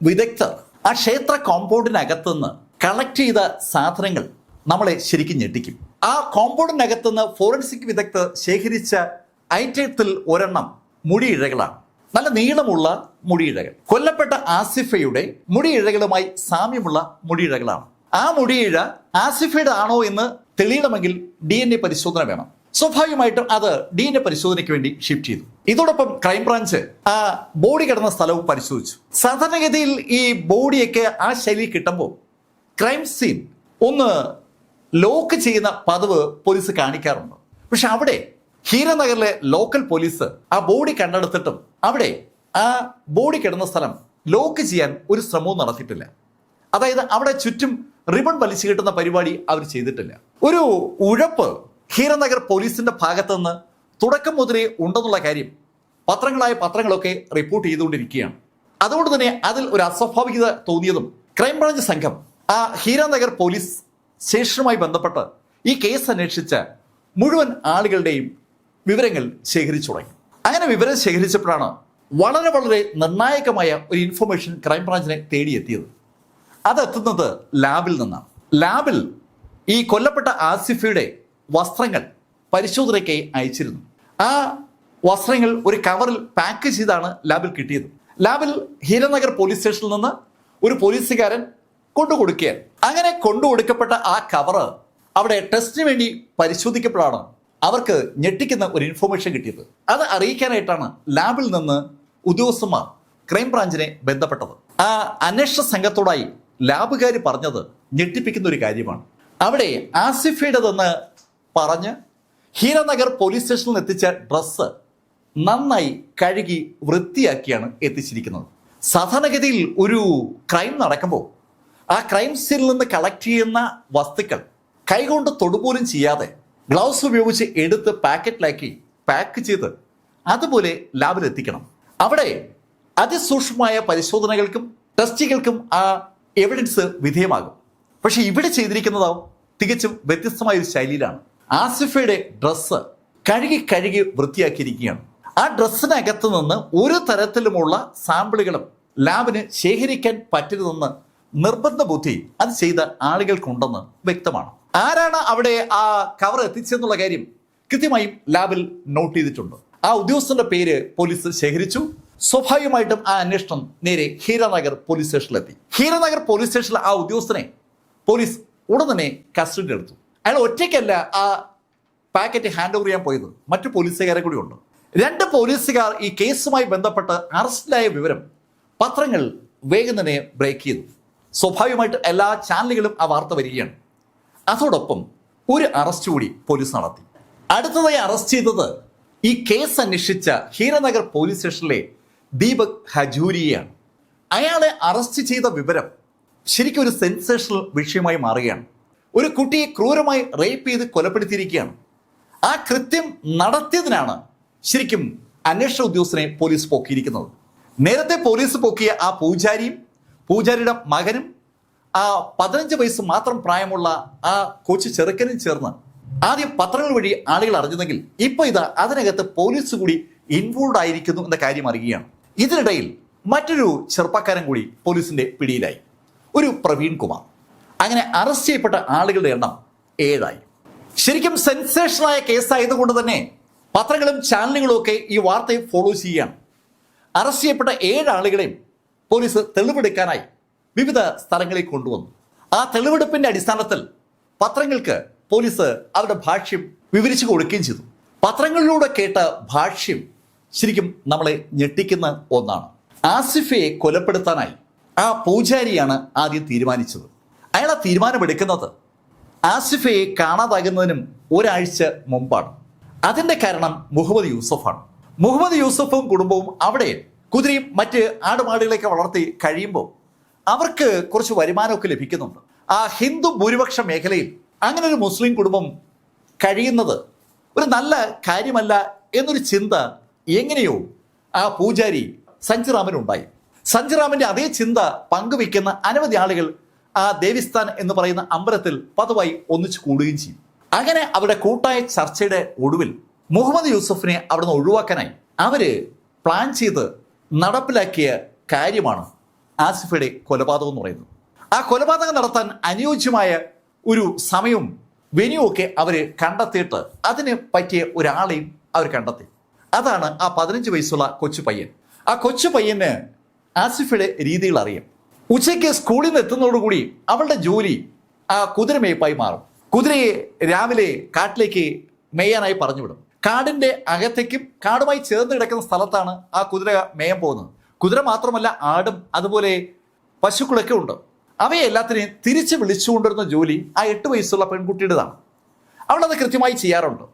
വിദഗ്ധർ ആ ക്ഷേത്ര കോമ്പൗണ്ടിനകത്ത് നിന്ന് കളക്ട് ചെയ്ത സാധനങ്ങൾ നമ്മളെ ശരിക്കും ഞെട്ടിക്കും. ആ കോമ്പൗണ്ടിനകത്ത് നിന്ന് ഫോറൻസിക് വിദഗ്ധർ ശേഖരിച്ച ഐറ്റത്തിൽ ഒരെണ്ണം മുടിയിഴകളാണ്. നല്ല നീളമുള്ള മുടിയിഴകൾ. കൊല്ലപ്പെട്ട ആസിഫയുടെ മുടിയിഴകളുമായി സാമ്യമുള്ള മുടിയിഴകളാണ്. ആ മുടിയിഴ ആസിഫയുടെ ആണോ എന്ന് തെളിയണമെങ്കിൽ DNA പരിശോധന വേണം. സ്വാഭാവികമായിട്ടും അത് DNA പരിശോധനയ്ക്ക് വേണ്ടി ഷിഫ്റ്റ് ചെയ്തു. ഇതോടൊപ്പം ക്രൈംബ്രാഞ്ച് ആ ബോഡി കിടന്ന സ്ഥലവും പരിശോധിച്ചു. സാധാരണഗതിയിൽ ഈ ബോഡിയൊക്കെ ആ ശൈലിയിൽ കിട്ടുമ്പോൾ ക്രൈം സീൻ ഒന്ന് ലോക്ക് ചെയ്യുന്ന പതിവ് പോലീസ് കാണിക്കാറുണ്ട്. പക്ഷെ അവിടെ ഹീരനഗറിലെ ലോക്കൽ പോലീസ് ആ ബോഡി കണ്ടെടുത്തിട്ടും അവിടെ ആ ബോഡി കിടന്ന സ്ഥലം ലോക്ക് ചെയ്യാൻ ഒരു ശ്രമവും നടത്തിയിട്ടില്ല. അതായത് അവിടെ ചുറ്റും റിബൺ വലിച്ചു കിട്ടുന്ന പരിപാടി അവർ ചെയ്തിട്ടില്ല. ഒരു ഉഴപ്പ് ഹീരനഗർ പോലീസിന്റെ ഭാഗത്തു നിന്ന് തുടക്കം മുതലേ ഉണ്ടെന്നുള്ള കാര്യം പത്രങ്ങളൊക്കെ റിപ്പോർട്ട് ചെയ്തുകൊണ്ടിരിക്കുകയാണ്. അതുകൊണ്ട് തന്നെ അതിൽ ഒരു അസ്വാഭാവികത തോന്നിയതും ക്രൈംബ്രാഞ്ച് സംഘം ആ ഹീരനഗർ പോലീസ് സ്റ്റേഷനുമായി ബന്ധപ്പെട്ട് ഈ കേസ് അന്വേഷിച്ച മുഴുവൻ ആളുകളുടെയും വിവരങ്ങൾ ശേഖരിച്ചു തുടങ്ങി. അങ്ങനെ വിവരം ശേഖരിച്ചപ്പോഴാണ് വളരെ നിർണായകമായ ഒരു ഇൻഫർമേഷൻ ക്രൈംബ്രാഞ്ചിനെ തേടിയെത്തിയത്. അതെത്തുന്നത് ലാബിൽ നിന്നാണ്. ലാബിൽ ഈ കൊല്ലപ്പെട്ട ആസിഫയുടെ വസ്ത്രങ്ങൾ പരിശോധനയ്ക്കായി അയച്ചിരുന്നു. ആ വസ്ത്രങ്ങൾ ഒരു കവറിൽ പാക്ക് ചെയ്താണ് ലാബിൽ കിട്ടിയത്. ലാബിൽ ഹീരനഗർ പോലീസ് സ്റ്റേഷനിൽ നിന്ന് ഒരു പോലീസുകാരൻ കൊണ്ടുകൊടുക്കുകയാണ്. അങ്ങനെ കൊണ്ടുകൊടുക്കപ്പെട്ട ആ കവറ് അവിടെ ടെസ്റ്റിന് വേണ്ടി പരിശോധിക്കപ്പോഴാണ് അവർക്ക് ഞെട്ടിക്കുന്ന ഒരു ഇൻഫർമേഷൻ കിട്ടിയത്. അത് അറിയിക്കാനായിട്ടാണ് ലാബിൽ നിന്ന് ഉദ്യോഗസ്ഥന്മാർ ക്രൈംബ്രാഞ്ചിനെ ബന്ധപ്പെട്ടത്. ആ അന്വേഷണ സംഘത്തോടായി ലാബുകാർ പറഞ്ഞത് ഞെട്ടിപ്പിക്കുന്ന ഒരു കാര്യമാണ്. അവിടെ ആസിഫയുടേതെന്ന് പറഞ്ഞ് ഹീരനഗർ പോലീസ് സ്റ്റേഷനിൽ എത്തിച്ച ഡ്രസ്സ് നന്നായി കഴുകി വൃത്തിയാക്കിയാണ് എത്തിച്ചിരിക്കുന്നത്. സാധാരണഗതിയിൽ ഒരു ക്രൈം നടക്കുമ്പോൾ ആ ക്രൈം സീനിൽ നിന്ന് കളക്ട് ചെയ്യുന്ന വസ്തുക്കൾ കൈകൊണ്ട് തൊടുപോലും ചെയ്യാതെ ഗ്ലൗസ് ഉപയോഗിച്ച് എടുത്ത് പാക്കറ്റിലാക്കി പാക്ക് ചെയ്ത് അതുപോലെ ലാബിൽ എത്തിക്കണം. അവിടെ അതിസൂക്ഷ്മമായ പരിശോധനകൾക്കും ടെസ്റ്റുകൾക്കും ആ എവിഡൻസ് വിധേയമാകും. പക്ഷെ ഇവിടെ ചെയ്തിരിക്കുന്നതോ തികച്ചും വ്യത്യസ്തമായ ഒരു ശൈലിയിലാണ്. ആസിഫയുടെ ഡ്രസ്സ് കഴുകി വൃത്തിയാക്കിയിരിക്കുകയാണ്. ആ ഡ്രസ്സിനകത്ത് നിന്ന് ഒരു തരത്തിലുമുള്ള സാമ്പിളുകളും ലാബിന് ശേഖരിക്കാൻ പറ്റരുതെന്ന് നിർബന്ധ ബുദ്ധി അത് ചെയ്ത ആളുകൾക്കുണ്ടെന്ന് വ്യക്തമാണ്. ആരാണ് അവിടെ ആ കവർ എത്തിച്ചെന്നുള്ള കാര്യം കൃത്യമായും ലാബിൽ നോട്ട് ചെയ്തിട്ടുണ്ട്. ആ ഉദ്യോഗസ്ഥന്റെ പേര് പോലീസ് ശേഖരിച്ചു. സ്വാഭാവികമായിട്ടും ആ അന്വേഷണം നേരെ ഹീരനഗർ പോലീസ് സ്റ്റേഷനിലെത്തി. ഹീരനഗർ പോലീസ് സ്റ്റേഷനിൽ ആ ഉദ്യോഗസ്ഥനെ പോലീസ് ഉടൻ തന്നെ കസ്റ്റഡിയിൽ എടുത്തു. അയാൾ ഒറ്റയ്ക്കല്ല ആ പാക്കറ്റ് ഹാൻഡ് ഓവർ ചെയ്യാൻ പോയത്, മറ്റു പോലീസുകാരെ കൂടി ഉണ്ട്. 2 പോലീസുകാർ ഈ കേസുമായി ബന്ധപ്പെട്ട് അറസ്റ്റിലായ വിവരം പത്രങ്ങൾ വേഗം തന്നെ ബ്രേക്ക് ചെയ്തു. സ്വാഭാവികമായിട്ട് എല്ലാ ചാനലുകളും ആ വാർത്ത വരികയാണ്. അതോടൊപ്പം ഒരു അറസ്റ്റ് കൂടി പോലീസ് നടത്തി. അടുത്തതായി അറസ്റ്റ് ചെയ്തത് ഈ കേസ് അന്വേഷിച്ച ഹീരനഗർ പോലീസ് സ്റ്റേഷനിലെ ദീപക് ഹജൂരിയെയാണ്. അയാളെ അറസ്റ്റ് ചെയ്ത വിവരം ശരിക്കും ഒരു സെൻസേഷണൽ വിഷയമായി മാറുകയാണ്. ഒരു കുട്ടിയെ ക്രൂരമായി റേപ്പ് ചെയ്ത് കൊലപ്പെടുത്തിയിരിക്കുകയാണ്. ആ കൃത്യം നടത്തിയതിനാണ് ശരിക്കും അന്വേഷണ ഉദ്യോഗസ്ഥനെ പോലീസ് പൊക്കിയിരിക്കുന്നത്. നേരത്തെ പോലീസ് പൊക്കിയ ആ പൂജാരിയുടെ മകനും ആ 15 വയസ്സ് മാത്രം പ്രായമുള്ള ആ കൊച്ചു ചെറുക്കനും ചേർന്ന് ആദ്യം പത്രങ്ങൾ വഴി ആളുകൾ അറിഞ്ഞതെങ്കിൽ ഇപ്പൊ ഇതാ അതിനകത്ത് പോലീസ് കൂടി ഇൻവോൾവ് ആയിരിക്കുന്നു എന്ന കാര്യം അറിയുകയാണ്. ഇതിനിടയിൽ മറ്റൊരു ചെറുപ്പക്കാരൻ കൂടി പോലീസിന്റെ പിടിയിലായി, ഒരു പ്രവീൺ കുമാർ. അങ്ങനെ അറസ്റ്റ് ചെയ്യപ്പെട്ട ആളുകളുടെ എണ്ണം 7 ശരിക്കും സെൻസേഷനായ കേസായതുകൊണ്ട് തന്നെ പത്രങ്ങളും ചാനലുകളും ഒക്കെ ഈ വാർത്തയെ ഫോളോ ചെയ്യുകയാണ്. അറസ്റ്റ് ചെയ്യപ്പെട്ട 7 ആളുകളെയും പോലീസ് തെളിവെടുക്കാനായി വിവിധ സ്ഥലങ്ങളിൽ കൊണ്ടുവന്നു. ആ തെളിവെടുപ്പിന്റെ അടിസ്ഥാനത്തിൽ പത്രങ്ങൾക്ക് പോലീസ് അവരുടെ ഭാഷ്യം വിവരിച്ചു കൊടുക്കുകയും ചെയ്തു. പത്രങ്ങളിലൂടെ കേട്ട ഭാഷ്യം ശരിക്കും നമ്മളെ ഞെട്ടിക്കുന്ന ഒന്നാണ്. ആസിഫയെ കൊലപ്പെടുത്താനായി ആ പൂജാരിയാണ് ആദ്യം തീരുമാനിച്ചത്. അയാൾ ആ തീരുമാനമെടുക്കുന്നത് ആസിഫയെ കാണാതാകുന്നതിനും ഒരാഴ്ച മുമ്പാണ്. അതിന്റെ കാരണം മുഹമ്മദ് യൂസഫാണ്. മുഹമ്മദ് യൂസഫും കുടുംബവും അവിടെ കുതിരയും മറ്റ് ആടുമാടുകളെയൊക്കെ വളർത്തി കഴിയുമ്പോൾ അവർക്ക് കുറച്ച് വരുമാനമൊക്കെ ലഭിക്കുന്നുണ്ട്. ആ ഹിന്ദു ഭൂരിപക്ഷ മേഖലയിൽ അങ്ങനെ ഒരു മുസ്ലിം കുടുംബം കഴിയുന്നത് ഒരു നല്ല കാര്യമല്ല എന്നൊരു ചിന്ത എങ്ങനെയോ ആ പൂജാരി സഞ്ജിറാമിനുണ്ടായി. സഞ്ജിറാമിന്റെ അതേ ചിന്ത പങ്കുവെക്കുന്ന അനവധി ആളുകൾ ആ ദേവിസ്ഥാൻ എന്ന് പറയുന്ന അമ്പലത്തിൽ പതിവായി ഒന്നിച്ചു കൂടുകയും ചെയ്യും. അങ്ങനെ അവരുടെ കൂട്ടായ ചർച്ചയുടെ ഒടുവിൽ മുഹമ്മദ് യൂസഫിനെ അവിടുന്ന് ഒഴിവാക്കാനായി അവര് പ്ലാൻ ചെയ്ത് നടപ്പിലാക്കിയ കാര്യമാണ് ആസിഫയുടെ കൊലപാതകം എന്ന് പറയുന്നത്. ആ കൊലപാതകം നടത്താൻ അനുയോജ്യമായ ഒരു സമയവും വെന്യൂ ഒക്കെ അവർ കണ്ടെത്തിയിട്ട് അതിന് പറ്റിയ ഒരാളെയും അവർ കണ്ടെത്തി. അതാണ് ആ 15 വയസ്സുള്ള കൊച്ചു പയ്യൻ. ആ കൊച്ചു പയ്യന് ആസിഫയുടെ രീതികൾ അറിയാം. ഉച്ചയ്ക്ക് സ്കൂളിൽ നിന്ന് എത്തുന്നതോടുകൂടി അവളുടെ ജോലി ആ കുതിര മേയ്പ്പായി മാറും. കുതിരയെ രാവിലെ കാട്ടിലേക്ക് മേയാനായി പറഞ്ഞു വിടും. കാടിന്റെ അകത്തേക്കും കാടുമായി ചേർന്ന് കിടക്കുന്ന സ്ഥലത്താണ് ആ കുതിര മേയാൻ പോകുന്നത്. കുതിര മാത്രമല്ല, ആടും അതുപോലെ പശുക്കളൊക്കെ ഉണ്ട്. അവയെ എല്ലാത്തിനെയും തിരിച്ച് വിളിച്ചുകൊണ്ടിരുന്ന ജോലി ആ 8 വയസ്സുള്ള പെൺകുട്ടിയുടേതാണ്. അവളത് കൃത്യമായി ചെയ്യാറുണ്ട്.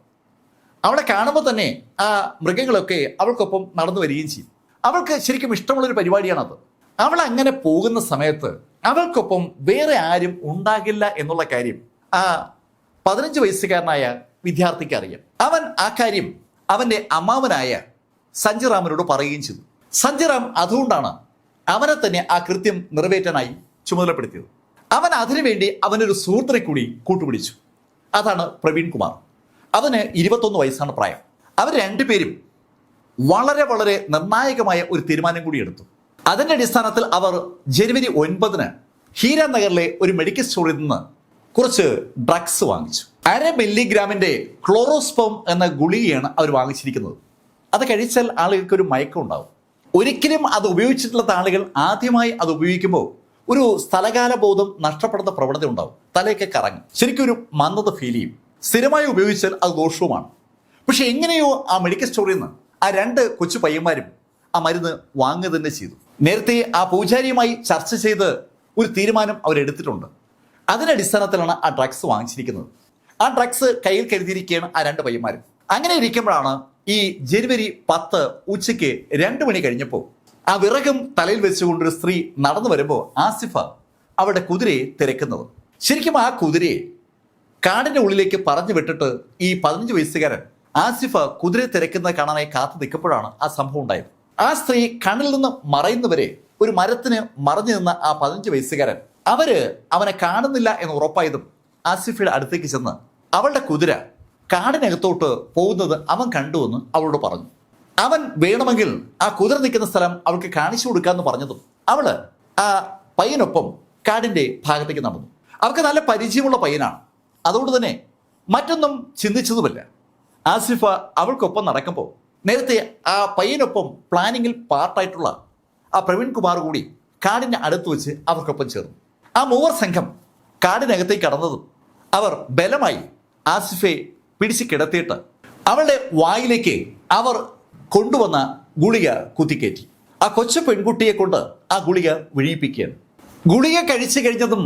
അവളെ കാണുമ്പോൾ തന്നെ ആ മൃഗങ്ങളൊക്കെ അവൾക്കൊപ്പം നടന്നു വരികയും ചെയ്യും. അവൾക്ക് ശരിക്കും ഇഷ്ടമുള്ളൊരു പരിപാടിയാണത്. അവൾ അങ്ങനെ പോകുന്ന സമയത്ത് അവൾക്കൊപ്പം വേറെ ആരും ഉണ്ടാകില്ല എന്നുള്ള കാര്യം ആ 15 വയസ്സുകാരനായ വിദ്യാർത്ഥിക്ക് അറിയാം. അവൻ ആ കാര്യം അവന്റെ അമ്മാവനായ സഞ്ജിറാമിനോട് പറയുകയും ചെയ്തു. സഞ്ജിറാം അതുകൊണ്ടാണ് അവനെ തന്നെ ആ കൃത്യം നിറവേറ്റാനായി ചുമതലപ്പെടുത്തിയത്. അവൻ അതിനുവേണ്ടി അവനൊരു സുഹൃത്തിനെ കൂടി കൂട്ടുപിടിച്ചു. അതാണ് പ്രവീൺ കുമാർ. അവന് 21 വയസ്സാണ് പ്രായം. അവർ രണ്ടുപേരും വളരെ വളരെ നിർണായകമായ ഒരു തീരുമാനം കൂടി എടുത്തു. അതിന്റെ അടിസ്ഥാനത്തിൽ അവർ ജനുവരി 9 ഹീരാനഗറിലെ ഒരു മെഡിക്കൽ സ്റ്റോറിൽ നിന്ന് കുറച്ച് ഡ്രഗ്സ് വാങ്ങിച്ചു. 1/2 മില്ലിഗ്രാമിന്റെ ക്ലോറോസ്പം എന്ന ഗുളികയാണ് അവർ വാങ്ങിച്ചിരിക്കുന്നത്. അത് കഴിച്ചാൽ ആളുകൾക്ക് ഒരു മയക്കം ഉണ്ടാവും. ഒരിക്കലും അത് ഉപയോഗിച്ചിട്ടുള്ള ആളുകൾ ആദ്യമായി അത് ഉപയോഗിക്കുമ്പോൾ ഒരു സ്ഥലകാല ബോധം നഷ്ടപ്പെടുന്ന പ്രവണത ഉണ്ടാവും. തലയൊക്കെ കറങ്ങും, ശരിക്കും ഒരു മന്ദത ഫീൽ ചെയ്യും. സ്ഥിരമായി ഉപയോഗിച്ചാൽ അത് ദോഷവുമാണ്. പക്ഷെ എങ്ങനെയോ ആ മെഡിക്കൽ സ്റ്റോറിൽ നിന്ന് ആ 2 കൊച്ചു പയ്യന്മാരും ആ മരുന്ന് വാങ്ങുക തന്നെ ചെയ്തു. നേരത്തെ ആ പൂജാരിയുമായി ചർച്ച ചെയ്ത് ഒരു തീരുമാനം അവരെടുത്തിട്ടുണ്ട്. അതിന്റെ അടിസ്ഥാനത്തിലാണ് ആ ഡ്രഗ്സ് വാങ്ങിച്ചിരിക്കുന്നത്. ആ ഡ്രഗ്സ് കയ്യിൽ കരുതിയിരിക്കുകയാണ് ആ 2 പയ്യന്മാരും. അങ്ങനെ ഇരിക്കുമ്പോഴാണ് ഈ ജനുവരി 10 ഉച്ചയ്ക്ക് 2 മണി കഴിഞ്ഞപ്പോൾ ആ വിറകും തലയിൽ വെച്ചുകൊണ്ടൊരു സ്ത്രീ നടന്നു വരുമ്പോൾ ആസിഫ അവരുടെ കുതിരയെ തിരക്കുന്നത്. ശരിക്കും ആ കുതിരയെ കാടിന്റെ ഉള്ളിലേക്ക് പറഞ്ഞു വിട്ടിട്ട് ഈ 15 വയസ്സുകാരൻ ആസിഫ കുതിരയെ തിരക്കുന്നത് കാണാനായി കാത്തു നിൽക്കുമ്പോഴാണ് ആ സംഭവം ഉണ്ടായത്. ആ സ്ത്രീ കണ്ണിൽ നിന്ന് മറയുന്നവരെ ഒരു മരത്തിന് മറഞ്ഞു നിന്ന ആ 15 വയസ്സുകാരൻ അവനെ കാണുന്നില്ല എന്ന് ഉറപ്പായതും ആസിഫയുടെ അടുത്തേക്ക് ചെന്ന് അവളുടെ കുതിര കാടിനകത്തോട്ട് പോകുന്നത് അവൻ കണ്ടുവെന്ന് അവളോട് പറഞ്ഞു. അവൻ വേണമെങ്കിൽ ആ കുതിര നിൽക്കുന്ന സ്ഥലം അവൾക്ക് കാണിച്ചു കൊടുക്കാമെന്ന് പറഞ്ഞതും അവള് ആ പയ്യനൊപ്പം കാടിന്റെ ഭാഗത്തേക്ക് നടന്നു. അവർക്ക് നല്ല പരിചയമുള്ള പയ്യനാണ്. അതുകൊണ്ട് തന്നെ മറ്റൊന്നും ചിന്തിച്ചതുമില്ല. ആസിഫ അവൾക്കൊപ്പം നടക്കുമ്പോൾ നേരത്തെ ആ പയ്യനൊപ്പം പ്ലാനിങ്ങിൽ പാർട്ടായിട്ടുള്ള ആ പ്രവീൺ കുമാർ കൂടി കാടിന്റെ അടുത്ത് വെച്ച് അവർക്കൊപ്പം ചേർന്നു. ആ 3 സംഘം കാടിനകത്തേക്ക് കടന്നതും അവർ ബലമായി ആസിഫയെ പിടിച്ച് കിടത്തിയിട്ട് അവളുടെ വായിലേക്ക് അവർ കൊണ്ടുവന്ന ഗുളിക കുത്തിക്കയറ്റി. ആ കൊച്ചു പെൺകുട്ടിയെ കൊണ്ട് ആ ഗുളിക വിഴിയിപ്പിക്കുകയാണ്. ഗുളിക കഴിച്ചു കഴിഞ്ഞതും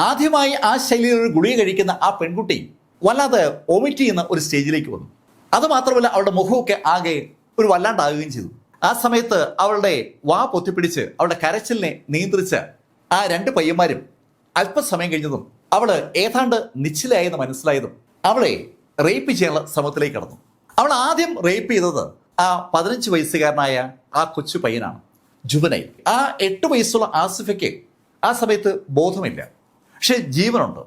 ആദ്യമായി ആ ശൈലിയിൽ ഒരു ഗുളിക കഴിക്കുന്ന ആ പെൺകുട്ടി വല്ലാതെ വൊമിറ്റ് ചെയ്യുന്ന ഒരു സ്റ്റേജിലേക്ക് വന്നു. അതുമാത്രമല്ല അവളുടെ മുഖമൊക്കെ ആകെ ഒരു വല്ലാണ്ടാകുകയും ചെയ്തു. ആ സമയത്ത് അവളുടെ വാ പൊത്തിപ്പിടിച്ച് അവളുടെ കരച്ചിലിനെ നിയന്ത്രിച്ച ആ 2 പയ്യന്മാരും അല്പസമയം കഴിഞ്ഞതും അവള് ഏതാണ്ട് നിശ്ചലായെന്ന് മനസ്സിലായതും അവളെ റേപ്പ് ചെയ്യാനുള്ള ശ്രമത്തിലേക്ക് കടന്നു. അവൾ ആദ്യം റേപ്പ് ചെയ്തത് ആ 15 വയസ്സുകാരനായ ആ കൊച്ചു പയ്യനാണ്, ജുവനൈൽ. ആ 8 വയസ്സുള്ള ആസിഫയ്ക്ക് ആ സമയത്ത് ബോധമില്ല, പക്ഷെ ജീവനുണ്ട്.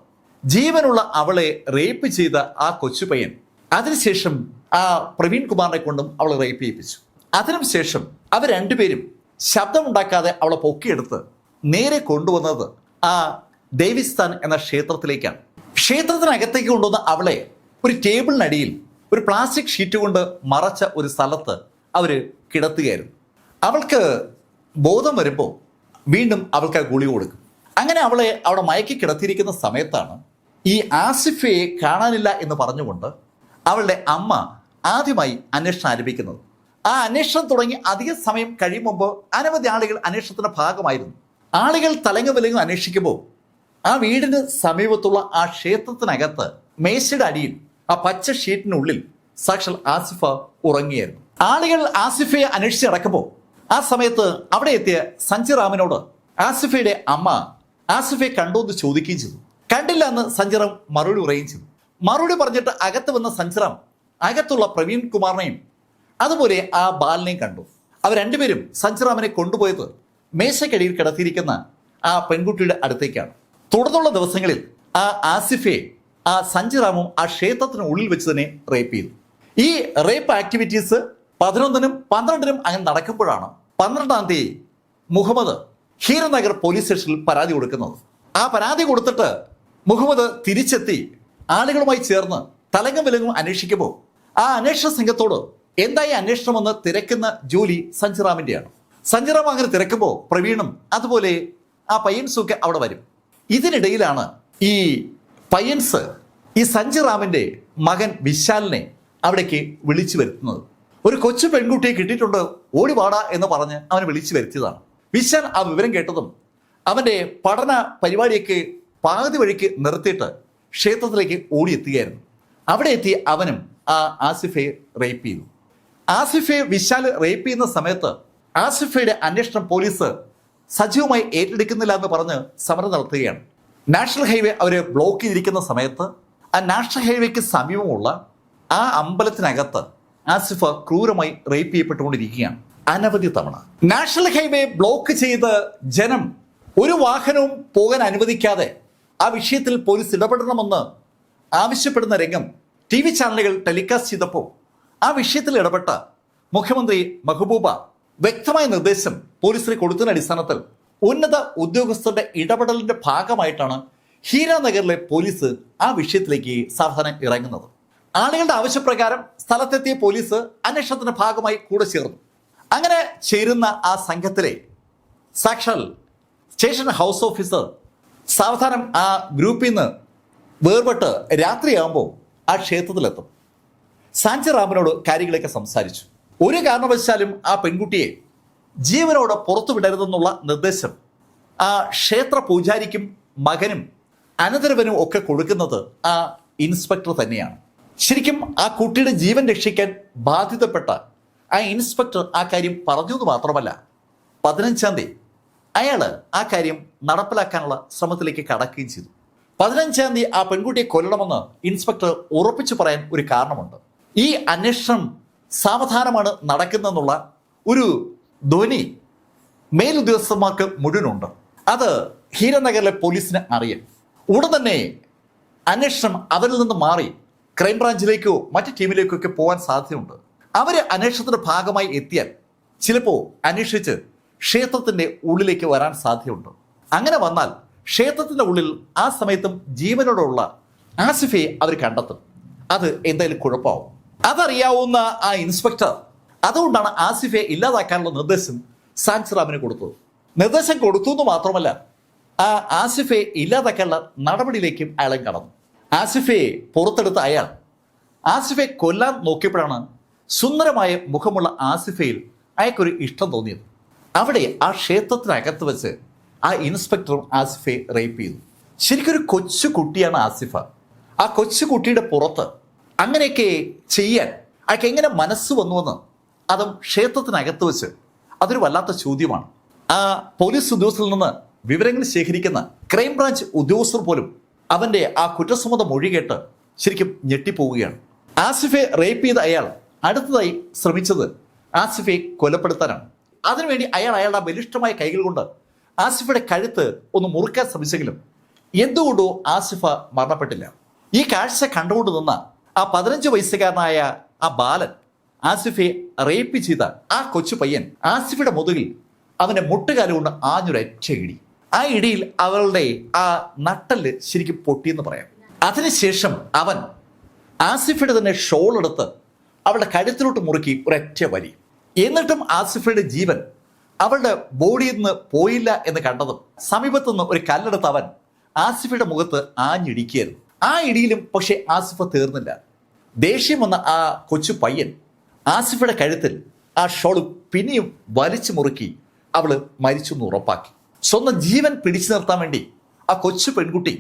ജീവനുള്ള അവളെ റേപ്പ് ചെയ്ത ആ കൊച്ചു പയ്യൻ അതിനുശേഷം ആ പ്രവീൺ കുമാറിനെ കൊണ്ടും അവളെ റേപ്പ് ചെയ്യിപ്പിച്ചു. അതിനുശേഷം അവർ രണ്ടുപേരും ശബ്ദമുണ്ടാക്കാതെ അവളെ പൊക്കിയെടുത്ത് നേരെ കൊണ്ടുവന്നത് ആ ദേവിസ്ഥാൻ എന്ന ക്ഷേത്രത്തിലേക്കാണ്. ക്ഷേത്രത്തിനകത്തേക്ക് കൊണ്ടുവന്ന അവളെ ഒരു ടേബിളിനടിയിൽ ഒരു പ്ലാസ്റ്റിക് ഷീറ്റ് കൊണ്ട് മറച്ച ഒരു സ്ഥലത്ത് അവർ കിടത്തുകയായിരുന്നു. അവൾക്ക് ബോധം വരുമ്പോൾ വീണ്ടും അവൾക്ക് ഗുളി കൊടുക്കും. അങ്ങനെ അവളെ അവിടെ മയക്കി കിടത്തിയിരിക്കുന്ന സമയത്താണ് ഈ ആസിഫയെ കാണാനില്ല എന്ന് പറഞ്ഞുകൊണ്ട് അവളുടെ അമ്മ ആദ്യമായി അന്വേഷണം ആരംഭിക്കുന്നത്. ആ അന്വേഷണം തുടങ്ങി അധിക സമയം കഴിയും മുമ്പ് അനവധി ആളുകൾ അന്വേഷണത്തിന്റെ ഭാഗമായിരുന്നു. ആളുകൾ തലങ്ങും വിലങ്ങും അന്വേഷിക്കുമ്പോൾ ആ വീടിന് സമീപത്തുള്ള ആ ക്ഷേത്രത്തിനകത്ത് മേശയുടെ അടിയിൽ ആ പച്ച ഷീറ്റിനുള്ളിൽ സാക്ഷാൽ ആസിഫ ഉറങ്ങിയായിരുന്നു. ആളുകൾ ആസിഫയെ അന്വേഷിച്ച് നടക്കുമ്പോൾ ആ സമയത്ത് അവിടെ എത്തിയ സഞ്ജയറാമിനോട് ആസിഫയുടെ അമ്മ ആസിഫയെ കണ്ടു എന്ന് ചോദിക്കുകയും ചെയ്തു. കണ്ടില്ല എന്ന് സഞ്ജയറാം മറുപടി പറയുകയും ചെയ്തു. മറുപടി പറഞ്ഞിട്ട് അകത്ത് വന്ന സഞ്ജയറാം അകത്തുള്ള പ്രവീൺ കുമാറിനെയും അതുപോലെ ആ ബാലിനെയും കണ്ടു. അവർ രണ്ടുപേരും സഞ്ജയറാമിനെ കൊണ്ടുപോയത് മേശക്കടിയിൽ കിടത്തിയിരിക്കുന്ന ആ പെൺകുട്ടിയുടെ അടുത്തേക്കാണ്. തുടർന്നുള്ള ദിവസങ്ങളിൽ ആ ആസിഫയെ ആ സഞ്ജയറാമും ആ ക്ഷേത്രത്തിന് ഉള്ളിൽ വെച്ച് തന്നെ റേപ്പ് ചെയ്തു. ഈ റേപ്പ് ആക്ടിവിറ്റീസ് 11-നും 12-നും അങ്ങനെ നടക്കുമ്പോഴാണ് 12-ാം തീയതി മുഹമ്മദ് ഹീരനഗർ പോലീസ് സ്റ്റേഷനിൽ പരാതി കൊടുക്കുന്നത്. ആ പരാതി കൊടുത്തിട്ട് മുഹമ്മദ് തിരിച്ചെത്തി ആളുകളുമായി ചേർന്ന് തലങ്ങും വിലങ്ങും അന്വേഷിക്കുമ്പോൾ ആ അന്വേഷണ സംഘത്തോട് എന്തായി അന്വേഷണമെന്ന് തിരക്കുന്ന ജോലി സഞ്ജയറാമിൻ്റെയാണ്. സഞ്ജയറാം അങ്ങനെ തിരക്കുമ്പോൾ പ്രവീണും അതുപോലെ ആ പയ്യൻസൊക്കെ അവിടെ വരും. ഇതിനിടയിലാണ് ഈ പയ്യൻസ് ഈ സഞ്ജയറാമിൻ്റെ മകൻ വിശാലിനെ അവിടേക്ക് വിളിച്ചു വരുത്തുന്നത്. ഒരു കൊച്ചു പെൺകുട്ടിയെ കിട്ടിയിട്ടുണ്ട്, ഓടി വാടാ എന്ന് പറഞ്ഞ് അവനെ വിളിച്ചു വരുത്തിയതാണ്. വിശാൽ ആ വിവരം കേട്ടതും അവൻ്റെ പഠന പരിപാടിയൊക്കെ പാതി വഴിക്ക് നിർത്തിയിട്ട് ക്ഷേത്രത്തിലേക്ക് ഓടിയെത്തുകയായിരുന്നു. അവിടെ എത്തി അവനും ആ ആസിഫയെ റേപ്പ് ചെയ്തു. ആസിഫയെ വിശാൽ റേപ്പ് ചെയ്യുന്ന സമയത്ത് ആസിഫയുടെ അന്വേഷണം പോലീസ് സജീവമായി ഏറ്റെടുക്കുന്നില്ല എന്ന് പറഞ്ഞ് സമരം നടത്തുകയാണ്. നാഷണൽ ഹൈവേ അവർ ബ്ലോക്ക് ചെയ്തിരിക്കുന്ന സമയത്ത് ആ നാഷണൽ ഹൈവേക്ക് സമീപമുള്ള ആ അമ്പലത്തിനകത്ത് ആസിഫ ക്രൂരമായി റേപ്പ് ചെയ്യപ്പെട്ടുകൊണ്ടിരിക്കുകയാണ് അനവധി തവണ. നാഷണൽ ഹൈവേ ബ്ലോക്ക് ചെയ്ത് ജനം ഒരു വാഹനവും പോകാൻ അനുവദിക്കാതെ ആ വിഷയത്തിൽ പോലീസ് ഇടപെടണമെന്ന് ആവശ്യപ്പെടുന്ന രംഗം TV ചാനലുകൾ ടെലികാസ്റ്റ് ചെയ്തപ്പോൾ ആ വിഷയത്തിൽ ഇടപെട്ട മുഖ്യമന്ത്രി മെഹബൂബ വ്യക്തമായ നിർദ്ദേശം പോലീസിന് കൊടുത്തതിന്റെ അടിസ്ഥാനത്തിൽ ഉന്നത ഉദ്യോഗസ്ഥരുടെ ഇടപെടലിന്റെ ഭാഗമായിട്ടാണ് ഹീരാനഗറിലെ പോലീസ് ആ വിഷയത്തിലേക്ക് സാവധാനം ഇറങ്ങുന്നത്. ആളുകളുടെ ആവശ്യപ്രകാരം സ്ഥലത്തെത്തിയ പോലീസ് അന്വേഷണത്തിന്റെ ഭാഗമായി കൂടെ ചേർന്നു. അങ്ങനെ ചേരുന്ന ആ സംഘത്തിലെ സാക്ഷാൽ സ്റ്റേഷൻ ഹൗസ് ഓഫീസർ സാവധാനം ആ ഗ്രൂപ്പിൽ നിന്ന് വേർപെട്ട് രാത്രിയാകുമ്പോൾ ആ ക്ഷേത്രത്തിലെത്തും. സഞ്ജയറാമിനോട് കാര്യങ്ങളൊക്കെ സംസാരിച്ചു. ഒരു കാരണവശാലും ആ പെൺകുട്ടിയെ ജീവനോടെ പുറത്തു വിടരുതെന്നുള്ള നിർദ്ദേശം ആ ക്ഷേത്ര പൂജാരിക്കും മകനും അനന്തരവനും ഒക്കെ കൊടുക്കുന്നത് ആ ഇൻസ്പെക്ടർ തന്നെയാണ്. ശരിക്കും ആ കുട്ടിയുടെ ജീവൻ രക്ഷിക്കാൻ ബാധ്യതപ്പെട്ട ആ ഇൻസ്പെക്ടർ ആ കാര്യം പറഞ്ഞു എന്ന് മാത്രമല്ല 15-ാം തീയതി അയാൾ ആ കാര്യം നടപ്പിലാക്കാനുള്ള ശ്രമത്തിലേക്ക് കടക്കുകയും ചെയ്തു. 15-ാം തീയതി ആ പെൺകുട്ടിയെ കൊല്ലണമെന്ന് ഇൻസ്പെക്ടർ ഉറപ്പിച്ചു പറയാൻ ഒരു കാരണമുണ്ട്. ഈ അന്വേഷണം സാവധാനമാണ് നടക്കുന്നതെന്നുള്ള ഒരു ധ്വനി മേലുദ്യോഗസ്ഥന്മാർക്ക് മുഴുവനുണ്ട്. അത് ഹീരനഗറിലെ പോലീസിന് അറിയാം. ഉടൻ തന്നെ അന്വേഷണം അവരിൽ നിന്ന് മാറി ക്രൈംബ്രാഞ്ചിലേക്കോ മറ്റ് ടീമിലേക്കോ ഒക്കെ പോകാൻ സാധ്യതയുണ്ട്. അവർ അന്വേഷണത്തിന്റെ ഭാഗമായി എത്തിയാൽ ചിലപ്പോൾ അന്വേഷിച്ച് ക്ഷേത്രത്തിന്റെ ഉള്ളിലേക്ക് വരാൻ സാധ്യതയുണ്ട്. അങ്ങനെ വന്നാൽ ക്ഷേത്രത്തിന്റെ ഉള്ളിൽ ആ സമയത്തും ജീവനോടുള്ള ആസിഫയെ അവർ കണ്ടെത്തും. അത് എന്തായാലും കുഴപ്പമാവും. അതറിയാവുന്ന ആ ഇൻസ്പെക്ടർ അതുകൊണ്ടാണ് ആസിഫയെ ഇല്ലാതാക്കാനുള്ള നിർദ്ദേശം സഞ്ജയറാമിന് കൊടുത്തത്. നിർദ്ദേശം കൊടുത്തു എന്ന് മാത്രമല്ല ആ ആസിഫയെ ഇല്ലാതാക്കാനുള്ള നടപടിയിലേക്കും അയാളെ കടന്നു. ആസിഫയെ പുറത്തെടുത്ത അയാൾ ആസിഫയെ കൊല്ലാൻ നോക്കിയപ്പോഴാണ് സുന്ദരമായ മുഖമുള്ള ആസിഫയിൽ അയാൾക്കൊരു ഇഷ്ടം തോന്നിയത്. അവിടെ ആ ക്ഷേത്രത്തിനകത്ത് വെച്ച് ആ ഇൻസ്പെക്ടറും ആസിഫയെ റേപ്പ് ചെയ്തു. ശരിക്കൊരു കൊച്ചു കുട്ടിയാണ് ആസിഫ. ആ കൊച്ചു കുട്ടിയുടെ പുറത്ത് അങ്ങനെയൊക്കെ ചെയ്യാൻ അയാൾക്ക് എങ്ങനെ മനസ്സ് വന്നുവെന്ന് അതും ക്ഷേത്രത്തിനകത്ത് വെച്ച് അതൊരു വല്ലാത്ത ചോദ്യമാണ്. ആ പോലീസ് ഉദ്യോഗസ്ഥരിൽ നിന്ന് വിവരങ്ങൾ ശേഖരിക്കുന്ന ക്രൈംബ്രാഞ്ച് ഉദ്യോഗസ്ഥർ പോലും അവൻ്റെ ആ കുറ്റസമ്മത മൊഴി കേട്ട് ശരിക്കും ഞെട്ടിപ്പോവുകയാണ്. ആസിഫെ റേപ്പ് ചെയ്ത അയാൾ അടുത്തതായി ശ്രമിച്ചത് ആസിഫയെ കൊലപ്പെടുത്താനാണ്. അതിനുവേണ്ടി അയാളുടെ ബലിഷ്ഠമായ കൈകൾ കൊണ്ട് ആസിഫയുടെ കഴുത്ത് ഒന്ന് മുറുക്കാൻ ശ്രമിച്ചെങ്കിലും എന്തുകൊണ്ടോ ആസിഫ മരണപ്പെട്ടില്ല. ഈ കാഴ്ച കണ്ടുകൊണ്ട് നിന്ന ആ 15 വയസ്സുകാരനായ ആ ബാലൻ ആസിഫയെ റേപ്പ് ചെയ്ത ആ കൊച്ചു പയ്യൻ ആസിഫയുടെ മുതുകിൽ അവന്റെ മുട്ടുകാല് കൊണ്ട് ആഞ്ഞൊരൊറ്റ ഇടി. ആ ഇടിയിൽ അവളുടെ ആ നട്ടല് ശരിക്കും പൊട്ടിയെന്ന് പറയാം. അതിനുശേഷം അവൻ ആസിഫയുടെ തന്നെ ഷോൾ എടുത്ത് അവളുടെ കഴുത്തിലോട്ട് മുറുക്കി ഒരൊറ്റ വലി. എന്നിട്ടും ആസിഫയുടെ ജീവൻ അവളുടെ ബോഡിയിൽ നിന്ന് പോയില്ല എന്ന് കണ്ടതും സമീപത്തുനിന്ന് ഒരു കല്ലെടുത്ത് അവൻ ആസിഫയുടെ മുഖത്ത് ആഞ്ഞിടിക്കുകയായിരുന്നു. ആ ഇടിയിലും പക്ഷെ ആസിഫ തീർന്നില്ല. ദേഷ്യം വന്ന ആ കൊച്ചു പയ്യൻ ആസിഫയുടെ കഴുത്തിൽ ആ ഷോൾ പിന്നെയും വലിച്ചു മുറുക്കി അവള് മരിച്ചു എന്ന് ഉറപ്പാക്കി. സ്വന്തം ജീവൻ പിടിച്ചു നിർത്താൻ വേണ്ടി ആ കൊച്ചു പെൺകുട്ടി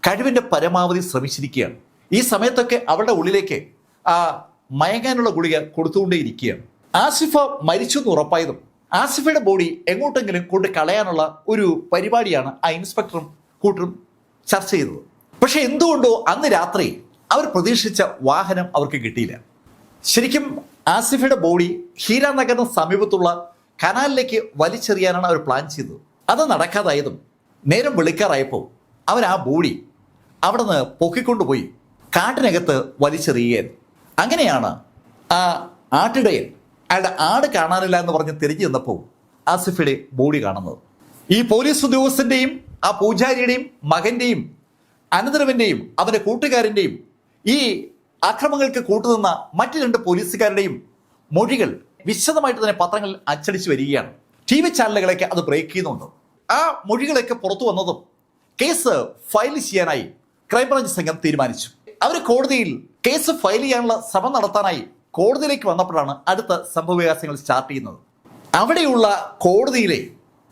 കഴിവിന്റെ പരമാവധി ശ്രമിച്ചിരിക്കുകയാണ്. ഈ സമയത്തൊക്കെ അവളുടെ ഉള്ളിലേക്ക് ആ മയങ്ങാനുള്ള ഗുളിക കൊടുത്തുകൊണ്ടേയിരിക്കുകയാണ്. ആസിഫ മരിച്ചു എന്ന് ഉറപ്പായതും ആസിഫയുടെ ബോഡി എങ്ങോട്ടെങ്കിലും കൊണ്ട് കളയാനുള്ള ഒരു പരിപാടിയാണ് ആ ഇൻസ്പെക്ടറും കൂട്ടരും ചർച്ച ചെയ്തത്. പക്ഷെ എന്തുകൊണ്ടോ അന്ന് രാത്രി അവർ പ്രതീക്ഷിച്ച വാഹനം അവർക്ക് കിട്ടിയില്ല. ശരിക്കും ആസിഫയുടെ ബോഡി ഹീരാനഗറിന് സമീപത്തുള്ള കനാലിലേക്ക് വലിച്ചെറിയാനാണ് അവർ പ്ലാൻ ചെയ്തത്. അത് നടക്കാതായതും നേരം വെളുക്കാറായപ്പോൾ അവർ ആ ബോഡി അവിടെ നിന്ന് പൊക്കിക്കൊണ്ടുപോയി കാട്ടിനകത്ത് വലിച്ചെറിയുകയായിരുന്നു. അങ്ങനെയാണ് ആ ആട്ടിടയൻ അയാളുടെ ആട് കാണാനില്ല എന്ന് പറഞ്ഞ് തിരിഞ്ഞു നിന്നപ്പോൾ ആസിഫയുടെ ബോഡി കാണുന്നത്. ഈ പോലീസ് ഉദ്യോഗസ്ഥന്റെയും ആ പൂജാരിയുടെയും മകന്റെയും അനന്തരവന്റെയും അവന്റെ കൂട്ടുകാരന്റെയും ഈ അക്രമങ്ങൾക്ക് കൂട്ടുനിന്ന മറ്റു 2 പോലീസുകാരുടെയും മൊഴികൾ വിശദമായിട്ട് തന്നെ പത്രങ്ങളിൽ അച്ചടിച്ചു വരികയാണ്. TV ചാനലുകളൊക്കെ അത് ബ്രേക്ക് ചെയ്യുന്നുണ്ട്. ആ മൊഴികളൊക്കെ പുറത്തു വന്നതും കേസ് ഫയൽ ചെയ്യാനായി ക്രൈംബ്രാഞ്ച് സംഘം തീരുമാനിച്ചു. അവർ കോടതിയിൽ കേസ് ഫയൽ ചെയ്യാനുള്ള ശ്രമം നടത്താനായി കോടതിയിലേക്ക് വന്നപ്പോഴാണ് അടുത്ത സംഭവവികാസങ്ങൾ സ്റ്റാർട്ട് ചെയ്യുന്നത്. അവിടെയുള്ള കോടതിയിലെ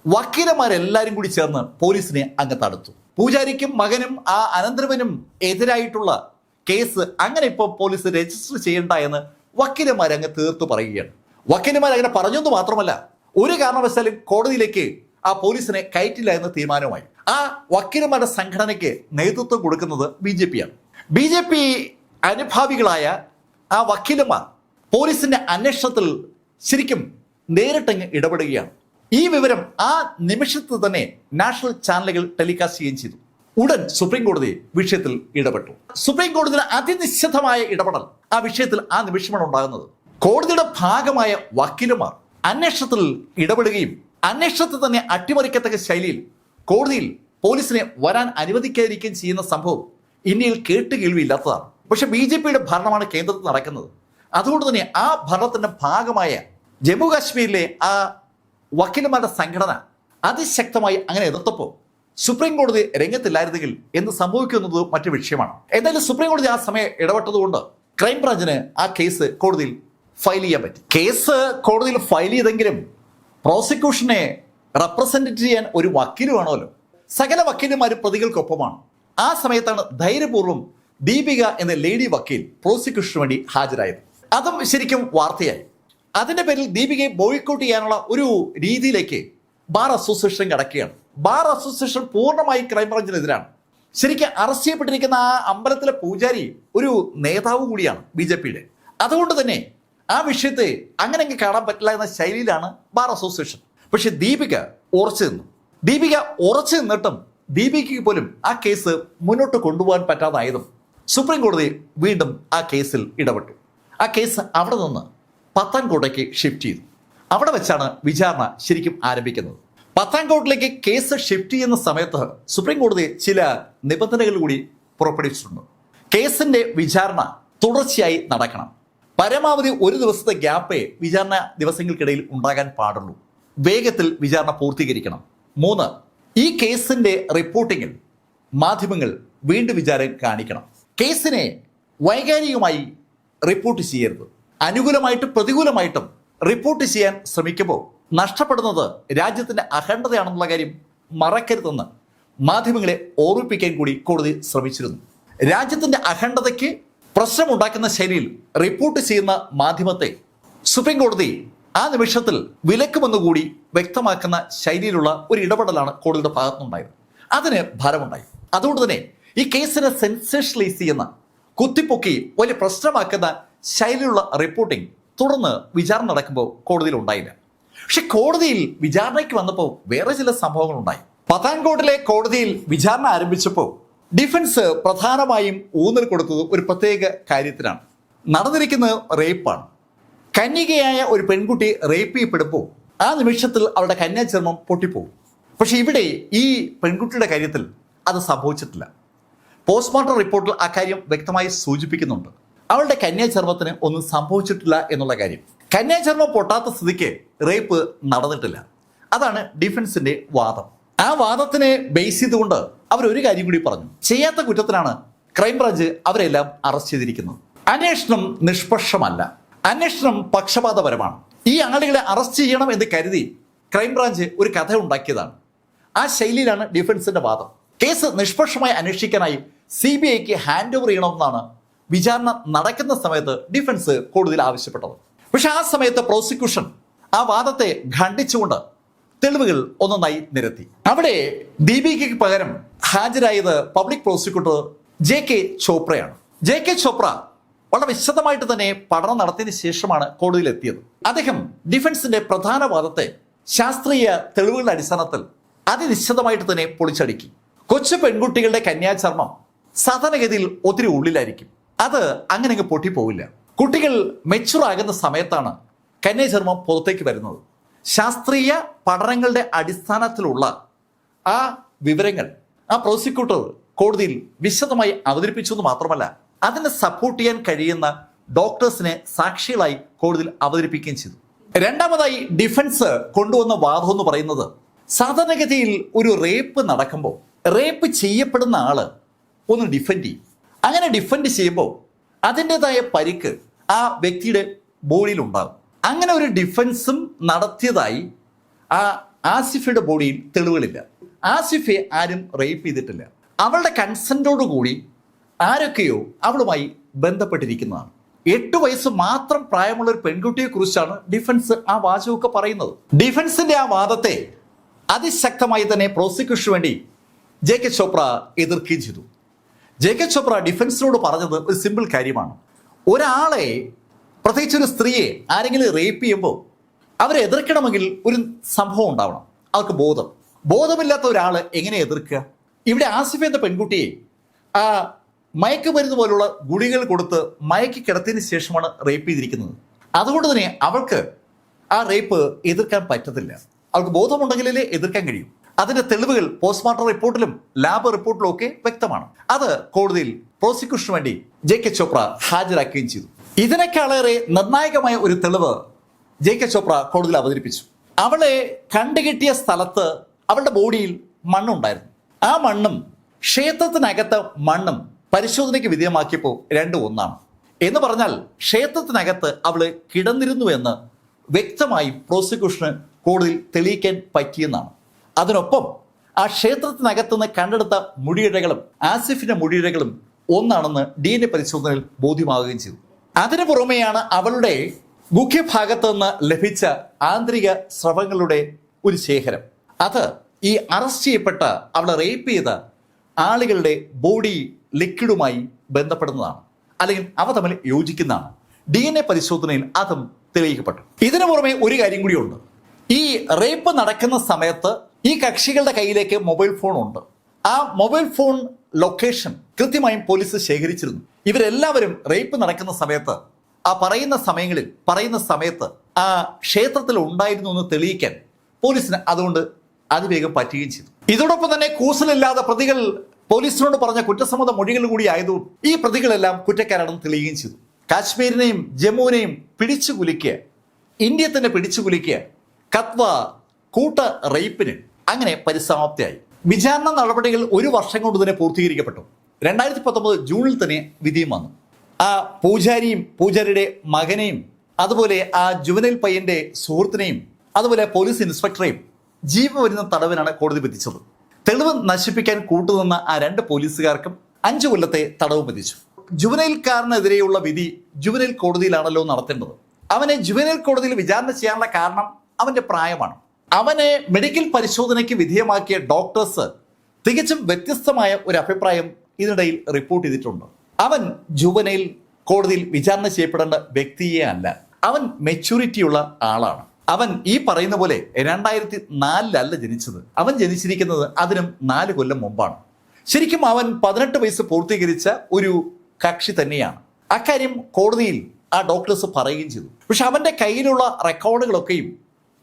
വക്കീലന്മാരെല്ലാവരും കൂടി ചേർന്ന് പോലീസിനെ അങ്ങ് തടുത്തു. പൂജാരിക്കും മകനും ആ അനന്തരവനും എതിരായിട്ടുള്ള കേസ് അങ്ങനെ ഇപ്പോൾ പോലീസ് രജിസ്റ്റർ ചെയ്യണ്ട എന്ന് വക്കീലന്മാർ അങ്ങ് തീർത്തു പറയുകയാണ്. വക്കീലന്മാർ അങ്ങനെ പറഞ്ഞെന്ന് മാത്രമല്ല, ഒരു കാരണവശാലും കോടതിയിലേക്ക് ആ പോലീസിനെ കയറ്റില്ല എന്ന തീരുമാനവുമായി. ആ വക്കീലന്മാരുടെ സംഘടനയ്ക്ക് നേതൃത്വം കൊടുക്കുന്നത് BJP ആണ്. BJP അനുഭാവികളായ ആ വക്കീലന്മാർ പോലീസിന്റെ അന്വേഷണത്തിൽ ശരിക്കും നേരിട്ടങ്ങ് ഇടപെടുകയാണ്. ഈ വിവരം ആ നിമിഷത്തിൽ തന്നെ നാഷണൽ ചാനലുകൾ ടെലികാസ്റ്റ് ചെയ്യുകയും ചെയ്തു. ഉടൻ സുപ്രീം കോടതി വിഷയത്തിൽ ഇടപെട്ടു. സുപ്രീം കോടതിയുടെ അതിനിശ്ചിതമായ ഇടപെടൽ ആ വിഷയത്തിൽ ആ നിമിഷമാണ് ഉണ്ടാകുന്നത്. കോടതിയുടെ ഭാഗമായ വക്കീലന്മാർ അന്വേഷണത്തിൽ ഇടപെടുകയും അന്വേഷണത്തിൽ തന്നെ അട്ടിമറിക്കത്തക്ക ശൈലിയിൽ കോടതിയിൽ പോലീസിനെ വരാൻ അനുവദിക്കാതിരിക്കുകയും ചെയ്യുന്ന സംഭവം ഇന്ത്യയിൽ കേട്ടുകേൾവിയില്ലാത്തതാണ്. പക്ഷെ BJPയുടെ ഭരണമാണ് കേന്ദ്രത്തിൽ നടക്കുന്നത്. അതുകൊണ്ട് തന്നെ ആ ഭരണത്തിന്റെ ഭാഗമായ ജമ്മു കാശ്മീരിലെ ആ വക്കീലന്മാരുടെ സംഘടന അതിശക്തമായി അങ്ങനെ എതിർത്തപ്പോൾ സുപ്രീം കോടതി രംഗത്തില്ലായിരുന്നെങ്കിൽ എന്ന് സംഭവിക്കുന്നത് മറ്റു വിഷയമാണ്. എന്തായാലും സുപ്രീം കോടതി ആ സമയം ഇടപെട്ടതുകൊണ്ട് ക്രൈംബ്രാഞ്ചിന് ആ കേസ് കോടതിയിൽ ഫയൽ ചെയ്യാൻ പറ്റി. കേസ് കോടതിയിൽ ഫയൽ ചെയ്തെങ്കിലും പ്രോസിക്യൂഷനെ റെപ്രസെന്റ് ചെയ്യാൻ ഒരു വക്കീൽ വേണമല്ലോ. സകല വക്കീലന്മാരും പ്രതികൾക്കൊപ്പമാണ്. ആ സമയത്താണ് ധൈര്യപൂർവ്വം ദീപിക എന്ന ലേഡി വക്കീൽ പ്രോസിക്യൂഷന് വേണ്ടി ഹാജരായത്. അതും ശരിക്കും വാർത്തയായി. അതിന്റെ പേരിൽ ദീപികയെ ബോയ്ക്കോട്ട് ചെയ്യാനുള്ള ഒരു രീതിയിലേക്ക് ബാർ അസോസിയേഷൻ കടക്കുകയാണ്. ബാർ അസോസിയേഷൻ പൂർണ്ണമായി ക്രൈംബ്രാഞ്ചിനെതിരാണ്. ശരിക്കും അറസ്റ്റ് ചെയ്യപ്പെട്ടിരിക്കുന്ന ആ അമ്പലത്തിലെ പൂജാരി ഒരു നേതാവ് കൂടിയാണ് BJPയുടെ. അതുകൊണ്ട് തന്നെ ആ വിഷയത്തെ അങ്ങനെ കാണാൻ പറ്റില്ല എന്ന ശൈലിയിലാണ് ബാർ അസോസിയേഷൻ. പക്ഷെ ദീപിക ഉറച്ചു നിന്നു. ദീപിക ഉറച്ചു നിന്നിട്ടും ദീപികയ്ക്ക് പോലും ആ കേസ് മുന്നോട്ട് കൊണ്ടുപോകാൻ പറ്റാതായതും സുപ്രീം കോടതി വീണ്ടും ആ കേസിൽ ഇടപെട്ടു. ആ കേസ് അവിടെ നിന്ന് പത്താൻകോട്ടയ്ക്ക് ഷിഫ്റ്റ് ചെയ്തു. അവിടെ വെച്ചാണ് വിചാരണ ശരിക്കും ആരംഭിക്കുന്നത്. പത്താൻകോട്ടിലേക്ക് കേസ് ഷിഫ്റ്റ് ചെയ്യുന്ന സമയത്ത് സുപ്രീം കോടതി ചില നിബന്ധനകൾ കൂടി പുറപ്പെടുവിച്ചിട്ടുണ്ട്. കേസിന്റെ വിചാരണ തുടർച്ചയായി നടക്കണം. പരമാവധി 1 ദിവസത്തെ ഗ്യാപ്പേ വിചാരണ ദിവസങ്ങൾക്കിടയിൽ ഉണ്ടാകാൻ പാടുള്ളൂ. വേഗത്തിൽ വിചാരണ പൂർത്തീകരിക്കണം. 3, ഈ കേസിന്റെ റിപ്പോർട്ടിങ്ങിൽ മാധ്യമങ്ങൾ വീണ്ടും വിചാരം കാണിക്കണം. കേസിനെ വൈകാരികമായി റിപ്പോർട്ട് ചെയ്യരുത്. അനുകൂലമായിട്ടും പ്രതികൂലമായിട്ടും റിപ്പോർട്ട് ചെയ്യാൻ ശ്രമിക്കുമ്പോൾ നഷ്ടപ്പെടുന്നത് രാജ്യത്തിന്റെ അഖണ്ഡതയാണെന്നുള്ള കാര്യം മറക്കരുതെന്ന് മാധ്യമങ്ങളെ ഓർമ്മിപ്പിക്കാൻ കൂടി കോടതി ശ്രമിച്ചിരുന്നു. രാജ്യത്തിന്റെ അഖണ്ഡതയ്ക്ക് പ്രശ്നമുണ്ടാക്കുന്ന ശൈലിയിൽ റിപ്പോർട്ട് ചെയ്യുന്ന മാധ്യമത്തെ സുപ്രീം കോടതി ആ നിമിഷത്തിൽ വിലക്കുമെന്നുകൂടി വ്യക്തമാക്കുന്ന ശൈലിയിലുള്ള ഒരു ഇടപെടലാണ് കോടതിയുടെ ഭാഗത്തുനിന്നുണ്ടായത്. അതിന് ഭാരമുണ്ടായി. അതുകൊണ്ട് തന്നെ ഈ കേസിനെ സെൻസേഷനലൈസ് ചെയ്യുന്ന, കുത്തിപ്പൊക്കി വലിയ പ്രശ്നമാക്കുന്ന ശൈലിയിലുള്ള റിപ്പോർട്ടിംഗ് തുടർന്ന് വിചാരണ നടക്കുമ്പോൾ കോടതിയിൽ ഉണ്ടായില്ല. പക്ഷെ കോടതിയിൽ വിചാരണയ്ക്ക് വന്നപ്പോൾ വേറെ ചില സംഭവങ്ങൾ ഉണ്ടായി. പത്താൻകോട്ടിലെ കോടതിയിൽ വിചാരണ ആരംഭിച്ചപ്പോൾ ഡിഫൻസ് പ്രധാനമായും ഊന്നൽ കൊടുത്തത് ഒരു പ്രത്യേക കാര്യത്തിനാണ്. നടന്നിരിക്കുന്നത് റേപ്പാണ്. കന്യകയായ ഒരു പെൺകുട്ടി റേപ്പ് ചെയ്യപ്പെടുമ്പോൾ ആ നിമിഷത്തിൽ അവളുടെ കന്യാചർമ്മം പൊട്ടിപ്പോകും. പക്ഷെ ഇവിടെ ഈ പെൺകുട്ടിയുടെ കാര്യത്തിൽ അത് സംഭവിച്ചിട്ടില്ല. പോസ്റ്റ്മോർട്ടം റിപ്പോർട്ടിൽ അക്കാര്യം വ്യക്തമായി സൂചിപ്പിക്കുന്നുണ്ട്. അവളുടെ കന്യാചർമ്മത്തിന് ഒന്നും സംഭവിച്ചിട്ടില്ല എന്നുള്ള കാര്യം. കന്യാചർമ്മം പൊട്ടാത്ത സ്ഥിതിക്ക് റേപ്പ് നടന്നിട്ടില്ല. അതാണ് ഡിഫൻസിന്റെ വാദം. ആ വാദത്തിനെ ബേസ് ചെയ്തുകൊണ്ട് അവരൊരു കാര്യം കൂടി പറഞ്ഞു. ചെയ്യാത്ത കുറ്റത്തിനാണ് ക്രൈംബ്രാഞ്ച് അവരെല്ലാം അറസ്റ്റ് ചെയ്തിരിക്കുന്നത്. അന്വേഷണം നിഷ്പക്ഷമല്ല, അന്വേഷണം പക്ഷപാതപരമാണ്. ഈ ആളുകളെ അറസ്റ്റ് ചെയ്യണം എന്ന് കരുതി ക്രൈംബ്രാഞ്ച് ഒരു കഥ ഉണ്ടാക്കിയതാണ്. ആ ശൈലിയിലാണ് ഡിഫൻസിന്റെ വാദം. കേസ് നിഷ്പക്ഷമായി അന്വേഷിക്കാനായി CBIക്ക് ഹാൻഡ് ഓവർ ചെയ്യണമെന്നാണ് വിചാരണ നടക്കുന്ന സമയത്ത് ഡിഫൻസ് കോടതിയിൽ ആവശ്യപ്പെട്ടത്. പക്ഷെ ആ സമയത്ത് പ്രോസിക്യൂഷൻ ആ വാദത്തെ ഖണ്ഡിച്ചുകൊണ്ട് തെളിവുകൾ ഒന്നൊന്നായി നിരത്തി. അവിടെ ദീപികയ്ക്ക് പകരം ഹാജരായത് public prosecutor JK ചോപ്രയാണ്. JK Chopra വളരെ വിശദമായിട്ട് തന്നെ പഠനം നടത്തിയതിനു ശേഷമാണ് കോടതിയിൽ എത്തിയത്. അദ്ദേഹം ഡിഫൻസിന്റെ പ്രധാന വാദത്തെ ശാസ്ത്രീയ തെളിവുകളുടെ അടിസ്ഥാനത്തിൽ അതിനിശ്ചിതമായിട്ട് തന്നെ പൊളിച്ചടുക്കി. കൊച്ചു പെൺകുട്ടികളുടെ കന്യാചർമ്മം സാധാരണഗതിയിൽ ഒത്തിരി ഉള്ളിലായിരിക്കും. അത് അങ്ങനെ അങ്ങ് പൊട്ടിപ്പോവില്ല. കുട്ടികൾ മെച്ചുർ ആകുന്ന സമയത്താണ് കന്യാചർമ്മം പുറത്തേക്ക് വരുന്നത്. ശാസ്ത്രീയ പഠനങ്ങളുടെ അടിസ്ഥാനത്തിലുള്ള ആ വിവരങ്ങൾ ആ പ്രോസിക്യൂട്ടർ കോടതിയിൽ വിശദമായി അവതരിപ്പിച്ചു എന്ന് മാത്രമല്ല, അതിനെ സപ്പോർട്ട് ചെയ്യാൻ കഴിയുന്ന ഡോക്ടേഴ്സിനെ സാക്ഷികളായി കോടതിയിൽ അവതരിപ്പിക്കുകയും ചെയ്തു. രണ്ടാമതായി ഡിഫൻസ് കൊണ്ടുവന്ന വാദം എന്ന് പറയുന്നത്, സാധാരണഗതിയിൽ ഒരു റേപ്പ് നടക്കുമ്പോൾ റേപ്പ് ചെയ്യപ്പെടുന്ന ആള് ഒന്ന് ഡിഫെൻഡ് ചെയ്യും. അങ്ങനെ ഡിഫെൻഡ് ചെയ്യുമ്പോൾ അതിൻ്റെതായ പരിക്ക് ആ വ്യക്തിയുടെ ബോഡിയിൽ ഉണ്ടാകും. അങ്ങനെ ഒരു ഡിഫൻസും നടത്തിയതായി ആ ആസിഫയുടെ ബോഡിയിൽ തെളിവുകളില്ല. ആസിഫയെ ആരും റേപ്പ് ചെയ്തിട്ടില്ല. അവളുടെ കൺസെന്റോടുകൂടി ആരൊക്കെയോ അവളുമായി ബന്ധപ്പെട്ടിരിക്കുന്നതാണ്. 8 വയസ്സ് മാത്രം പ്രായമുള്ള ഒരു പെൺകുട്ടിയെ കുറിച്ചാണ് ഡിഫൻസ് ആ വാചകമൊക്കെ പറയുന്നത്. ഡിഫൻസിന്റെ ആ വാദത്തെ അതിശക്തമായി തന്നെ പ്രോസിക്യൂഷന് വേണ്ടി JK ചോപ്ര എതിർക്കുകയും ചെയ്തു. JK ചോപ്ര ഡിഫൻസിനോട് പറഞ്ഞത് ഒരു സിമ്പിൾ കാര്യമാണ്. ഒരാളെ, പ്രത്യേകിച്ച് ഒരു സ്ത്രീയെ ആരെങ്കിലും റേപ്പ് ചെയ്യുമ്പോൾ അവരെ എതിർക്കണമെങ്കിൽ ഒരു സംഭവം ഉണ്ടാവണം. അവർക്ക് ബോധമില്ലാത്ത ഒരാൾ എങ്ങനെ എതിർക്കുക? ഇവിടെ ആസിഫ എന്ന പെൺകുട്ടിയെ ആ മയക്കുമരുന്ന് പോലുള്ള ഗുളികൾ കൊടുത്ത് മയക്കി കിടത്തിയതിന് ശേഷമാണ് റേപ്പ് ചെയ്തിരിക്കുന്നത്. അതുകൊണ്ട് തന്നെ അവൾക്ക് ആ റേപ്പ് എതിർക്കാൻ പറ്റത്തില്ല. അവൾക്ക് ബോധമുണ്ടെങ്കിലേ എതിർക്കാൻ കഴിയും. അതിന്റെ തെളിവുകൾ പോസ്റ്റ്മോർട്ടം റിപ്പോർട്ടിലും ലാബ് റിപ്പോർട്ടിലും ഒക്കെ വ്യക്തമാണ്. അത് കോടതിയിൽ പ്രോസിക്യൂഷന് വേണ്ടി JK ചോപ്ര ഹാജരാക്കുകയും ചെയ്തു. ഇതിനേക്കാളേറെ നിർണായകമായ ഒരു തെളിവ് JK ചോപ്ര കോടതിയിൽ അവതരിപ്പിച്ചു. അവളെ കണ്ടുകിട്ടിയ സ്ഥലത്ത് അവളുടെ ബോഡിയിൽ മണ്ണുണ്ടായിരുന്നു. ആ മണ്ണും ക്ഷേത്രത്തിനകത്ത് മണ്ണും പരിശോധനയ്ക്ക് വിധേയമാക്കിയപ്പോൾ രണ്ടും ഒന്നാണ്. എന്ന് പറഞ്ഞാൽ ക്ഷേത്രത്തിനകത്ത് അവള് കിടന്നിരുന്നു എന്ന് വ്യക്തമായി പ്രോസിക്യൂഷന് കോടതിയിൽ തെളിയിക്കാൻ പറ്റിയെന്നാണ്. അതിനൊപ്പം ആ ക്ഷേത്രത്തിനകത്തുനിന്ന് കണ്ടെടുത്ത മുടിയിഴകളും ആസിഫിന്റെ മുടിയിഴകളും ഒന്നാണെന്ന് DNA പരിശോധനയിൽ ബോധ്യമാവുകയും ചെയ്തു. അതിനു പുറമെയാണ് അവളുടെ മുഖ്യഭാഗത്ത് നിന്ന് ലഭിച്ച ആന്തരിക സ്രവങ്ങളുടെ ഒരു ശേഖരം. അത് ഈ അറസ്റ്റ് ചെയ്യപ്പെട്ട അവളെ റേപ്പ് ചെയ്ത ആളുകളുടെ ബോഡി ലിക്വിഡുമായി ബന്ധപ്പെടുന്നതാണ്, അല്ലെങ്കിൽ അവ തമ്മിൽ യോജിക്കുന്നതാണ്. DNA പരിശോധനയിൽ അതും തെളിയിക്കപ്പെട്ടു. ഇതിനു പുറമെ ഒരു കാര്യം കൂടിയുണ്ട്. ഈ റേപ്പ് നടക്കുന്ന സമയത്ത് ഈ കക്ഷികളുടെ കയ്യിലേക്ക് മൊബൈൽ ഫോൺ ഉണ്ട്. ആ മൊബൈൽ ഫോൺ ലൊക്കേഷൻ കൃത്യമായും പോലീസ് ശേഖരിച്ചിരുന്നു. ഇവരെല്ലാവരും റേപ്പ് നടക്കുന്ന സമയത്ത് ആ പറയുന്ന സമയത്ത് ആ ക്ഷേത്രത്തിൽ ഉണ്ടായിരുന്നു എന്ന് തെളിയിക്കാൻ പോലീസിന് അതുകൊണ്ട് അതിവേഗം പറ്റുകയും ചെയ്തു. ഇതോടൊപ്പം തന്നെ കൂസലില്ലാതെ പ്രതികൾ പോലീസിനോട് പറഞ്ഞ കുറ്റസമ്മത മൊഴികൾ കൂടി ആയതുകൊണ്ട് ഈ പ്രതികളെല്ലാം കുറ്റക്കാരാണെന്ന് തെളിയുകയും ചെയ്തു. കാശ്മീരിനെയും ജമ്മുവിനെയും പിടിച്ചു കുലുക്കിയ, ഇന്ത്യയെ തന്നെ പിടിച്ചു കുലുക്കിയ കത്വ കൂട്ട റേപ്പിന് അങ്ങനെ പരിസമാപ്തിയായി. വിചാരണ നടപടികൾ 1 വർഷം കൊണ്ട് തന്നെ പൂർത്തീകരിക്കപ്പെട്ടു. 2019 ജൂണിൽ തന്നെ വിധിയും വന്നു. ആ പൂജാരിയുടെ മകനെയും അതുപോലെ ആ ജുവനൈൽ പയ്യന്റെ സുഹൃത്തിനെയും അതുപോലെ പോലീസ് ഇൻസ്പെക്ടറെയും ജീവപര്യന്തം തടവിനാണ് കോടതി വിധിച്ചത്. തെളിവ് നശിപ്പിക്കാൻ കൂട്ടുനിന്ന ആ 2 പോലീസുകാർക്കും 5 കൊല്ലത്തെ തടവ് വിധിച്ചു. ജുവനൈൽക്കാരനെതിരെയുള്ള വിധി ജുവനൈൽ കോടതിയിലാണല്ലോ നടത്തേണ്ടത്. അവനെ ജുവനൈൽ കോടതിയിൽ വിചാരണ ചെയ്യാനുള്ള കാരണം അവന്റെ പ്രായമാണ്. അവനെ മെഡിക്കൽ പരിശോധനയ്ക്ക് വിധേയമാക്കിയ ഡോക്ടേഴ്സ് തികച്ചും വ്യത്യസ്തമായ ഒരു അഭിപ്രായം ഇതിനിടയിൽ റിപ്പോർട്ട് ചെയ്തിട്ടുണ്ട്. അവൻ ജുവനൈൽ കോടതിയിൽ വിചാരണ ചെയ്യപ്പെടേണ്ട വ്യക്തിയെ അല്ല. അവൻ മെച്യൂരിറ്റിയുള്ള ആളാണ്. അവൻ ഈ പറയുന്ന പോലെ 2004 ജനിച്ചത്. അവൻ ജനിച്ചിരിക്കുന്നത് അതിനും 4 കൊല്ലം മുമ്പാണ്. ശരിക്കും അവൻ 18 വയസ്സ് പൂർത്തീകരിച്ച ഒരു കക്ഷി തന്നെയാണ്. അക്കാര്യം കോടതിയിൽ ആ ഡോക്ടേഴ്സ് പറയുകയും ചെയ്തു. പക്ഷെ അവന്റെ കയ്യിലുള്ള റെക്കോർഡുകളൊക്കെയും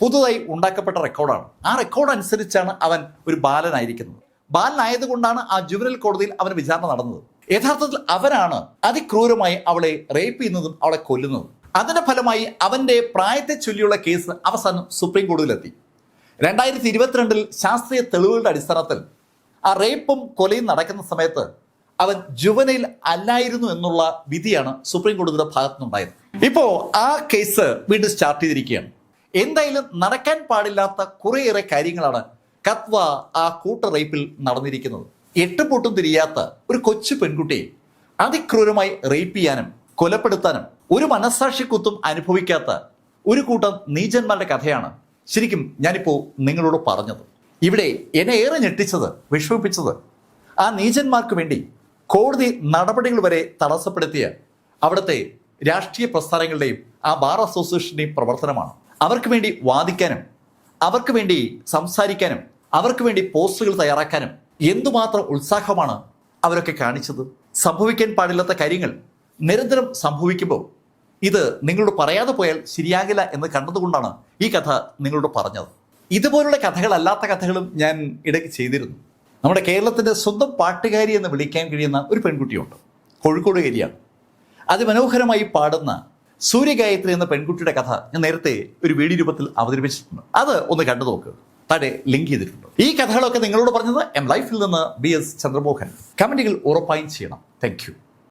പുതുതായി ഉണ്ടാക്കപ്പെട്ട റെക്കോർഡാണ്. ആ റെക്കോർഡ് അനുസരിച്ചാണ് അവൻ ഒരു ബാലനായിരിക്കുന്നത്. ബാലനായതുകൊണ്ടാണ് ആ ജുവനൽ കോടതിയിൽ അവന് വിചാരണ നടന്നത്. യഥാർത്ഥത്തിൽ അവനാണ് അതിക്രൂരമായി അവളെ റേപ്പ് ചെയ്യുന്നതും അവളെ കൊല്ലുന്നതും. അതിന്റെ ഫലമായി അവന്റെ പ്രായത്തെ ചൊല്ലിയുള്ള കേസ് അവസാനം സുപ്രീം കോടതിയിലെത്തി. 2022 ശാസ്ത്രീയ തെളിവുകളുടെ അടിസ്ഥാനത്തിൽ ആ റേപ്പും കൊലയും നടക്കുന്ന സമയത്ത് അവൻ ജുവനൈൽ അല്ലായിരുന്നു എന്നുള്ള വിധിയാണ് സുപ്രീം കോടതിയുടെ ഭാഗത്തുനിന്നുണ്ടായത്. ഇപ്പോ ആ കേസ് വീണ്ടും സ്റ്റാർട്ട് ചെയ്തിരിക്കുകയാണ്. എന്തായാലും നടക്കാൻ പാടില്ലാത്ത കുറേയേറെ കാര്യങ്ങളാണ് കത്വ ആ കൂട്ട റേപ്പിൽ നടന്നിരിക്കുന്നത്. എട്ടുപൊട്ടും തിരിയാത്ത ഒരു കൊച്ചു പെൺകുട്ടിയെ അതിക്രൂരമായി റേപ്പ് ചെയ്യാനും കൊലപ്പെടുത്താനും ഒരു മനസ്സാക്ഷി കുത്തും അനുഭവിക്കാത്ത ഒരു കൂട്ടം നീചന്മാരുടെ കഥയാണ് ശരിക്കും ഞാനിപ്പോൾ നിങ്ങളോട് പറഞ്ഞത്. ഇവിടെ എന്നെ ഏറെ ഞെട്ടിച്ചത്, വിഷമിപ്പിച്ചത് ആ നീചന്മാർക്ക് വേണ്ടി കോടതി നടപടികൾ വരെ തടസ്സപ്പെടുത്തിയ അവിടുത്തെ രാഷ്ട്രീയ പ്രസ്ഥാനങ്ങളുടെയും ആ ബാർ അസോസിയേഷൻ്റെയും പ്രവർത്തനമാണ്. അവർക്ക് വേണ്ടി വാദിക്കാനും അവർക്ക് വേണ്ടി സംസാരിക്കാനും അവർക്ക് വേണ്ടി പോസ്റ്ററുകൾ തയ്യാറാക്കാനും എന്തുമാത്രം ഉത്സാഹമാണ് അവരൊക്കെ കാണിച്ചത്. സംഭവിക്കാൻ പാടില്ലാത്ത കാര്യങ്ങൾ നിരന്തരം സംഭവിക്കുമ്പോൾ ഇത് നിങ്ങളോട് പറയാതെ പോയാൽ ശരിയാകില്ല എന്ന് കണ്ടതുകൊണ്ടാണ് ഈ കഥ നിങ്ങളോട് പറഞ്ഞത്. ഇതുപോലുള്ള കഥകളല്ലാത്ത കഥകളും ഞാൻ ഇടയ്ക്ക് ചെയ്തിരുന്നു. നമ്മുടെ കേരളത്തിൻ്റെ സ്വന്തം പാട്ടുകാരി എന്ന് വിളിക്കാൻ കഴിയുന്ന ഒരു പെൺകുട്ടിയുണ്ട്, കോഴിക്കോടുകാരിയാണ്. അതിമനോഹരമായി പാടുന്ന സൂര്യഗായത്രി എന്ന പെൺകുട്ടിയുടെ കഥ ഞാൻ നേരത്തെ ഒരു വീഡിയോ രൂപത്തിൽ അവതരിപ്പിച്ചിട്ടുണ്ട്. അത് ഒന്ന് കണ്ടു നോക്ക്, താഴെ ലിങ്ക് ചെയ്തിട്ടുണ്ട്. ഈ കഥകളൊക്കെ നിങ്ങളോട് പറഞ്ഞത് എം ലൈഫിൽ നിന്ന് BS ചന്ദ്രമോഹൻ. കമന്റുകൾ ഉറപ്പായും ചെയ്യണം. Thank you.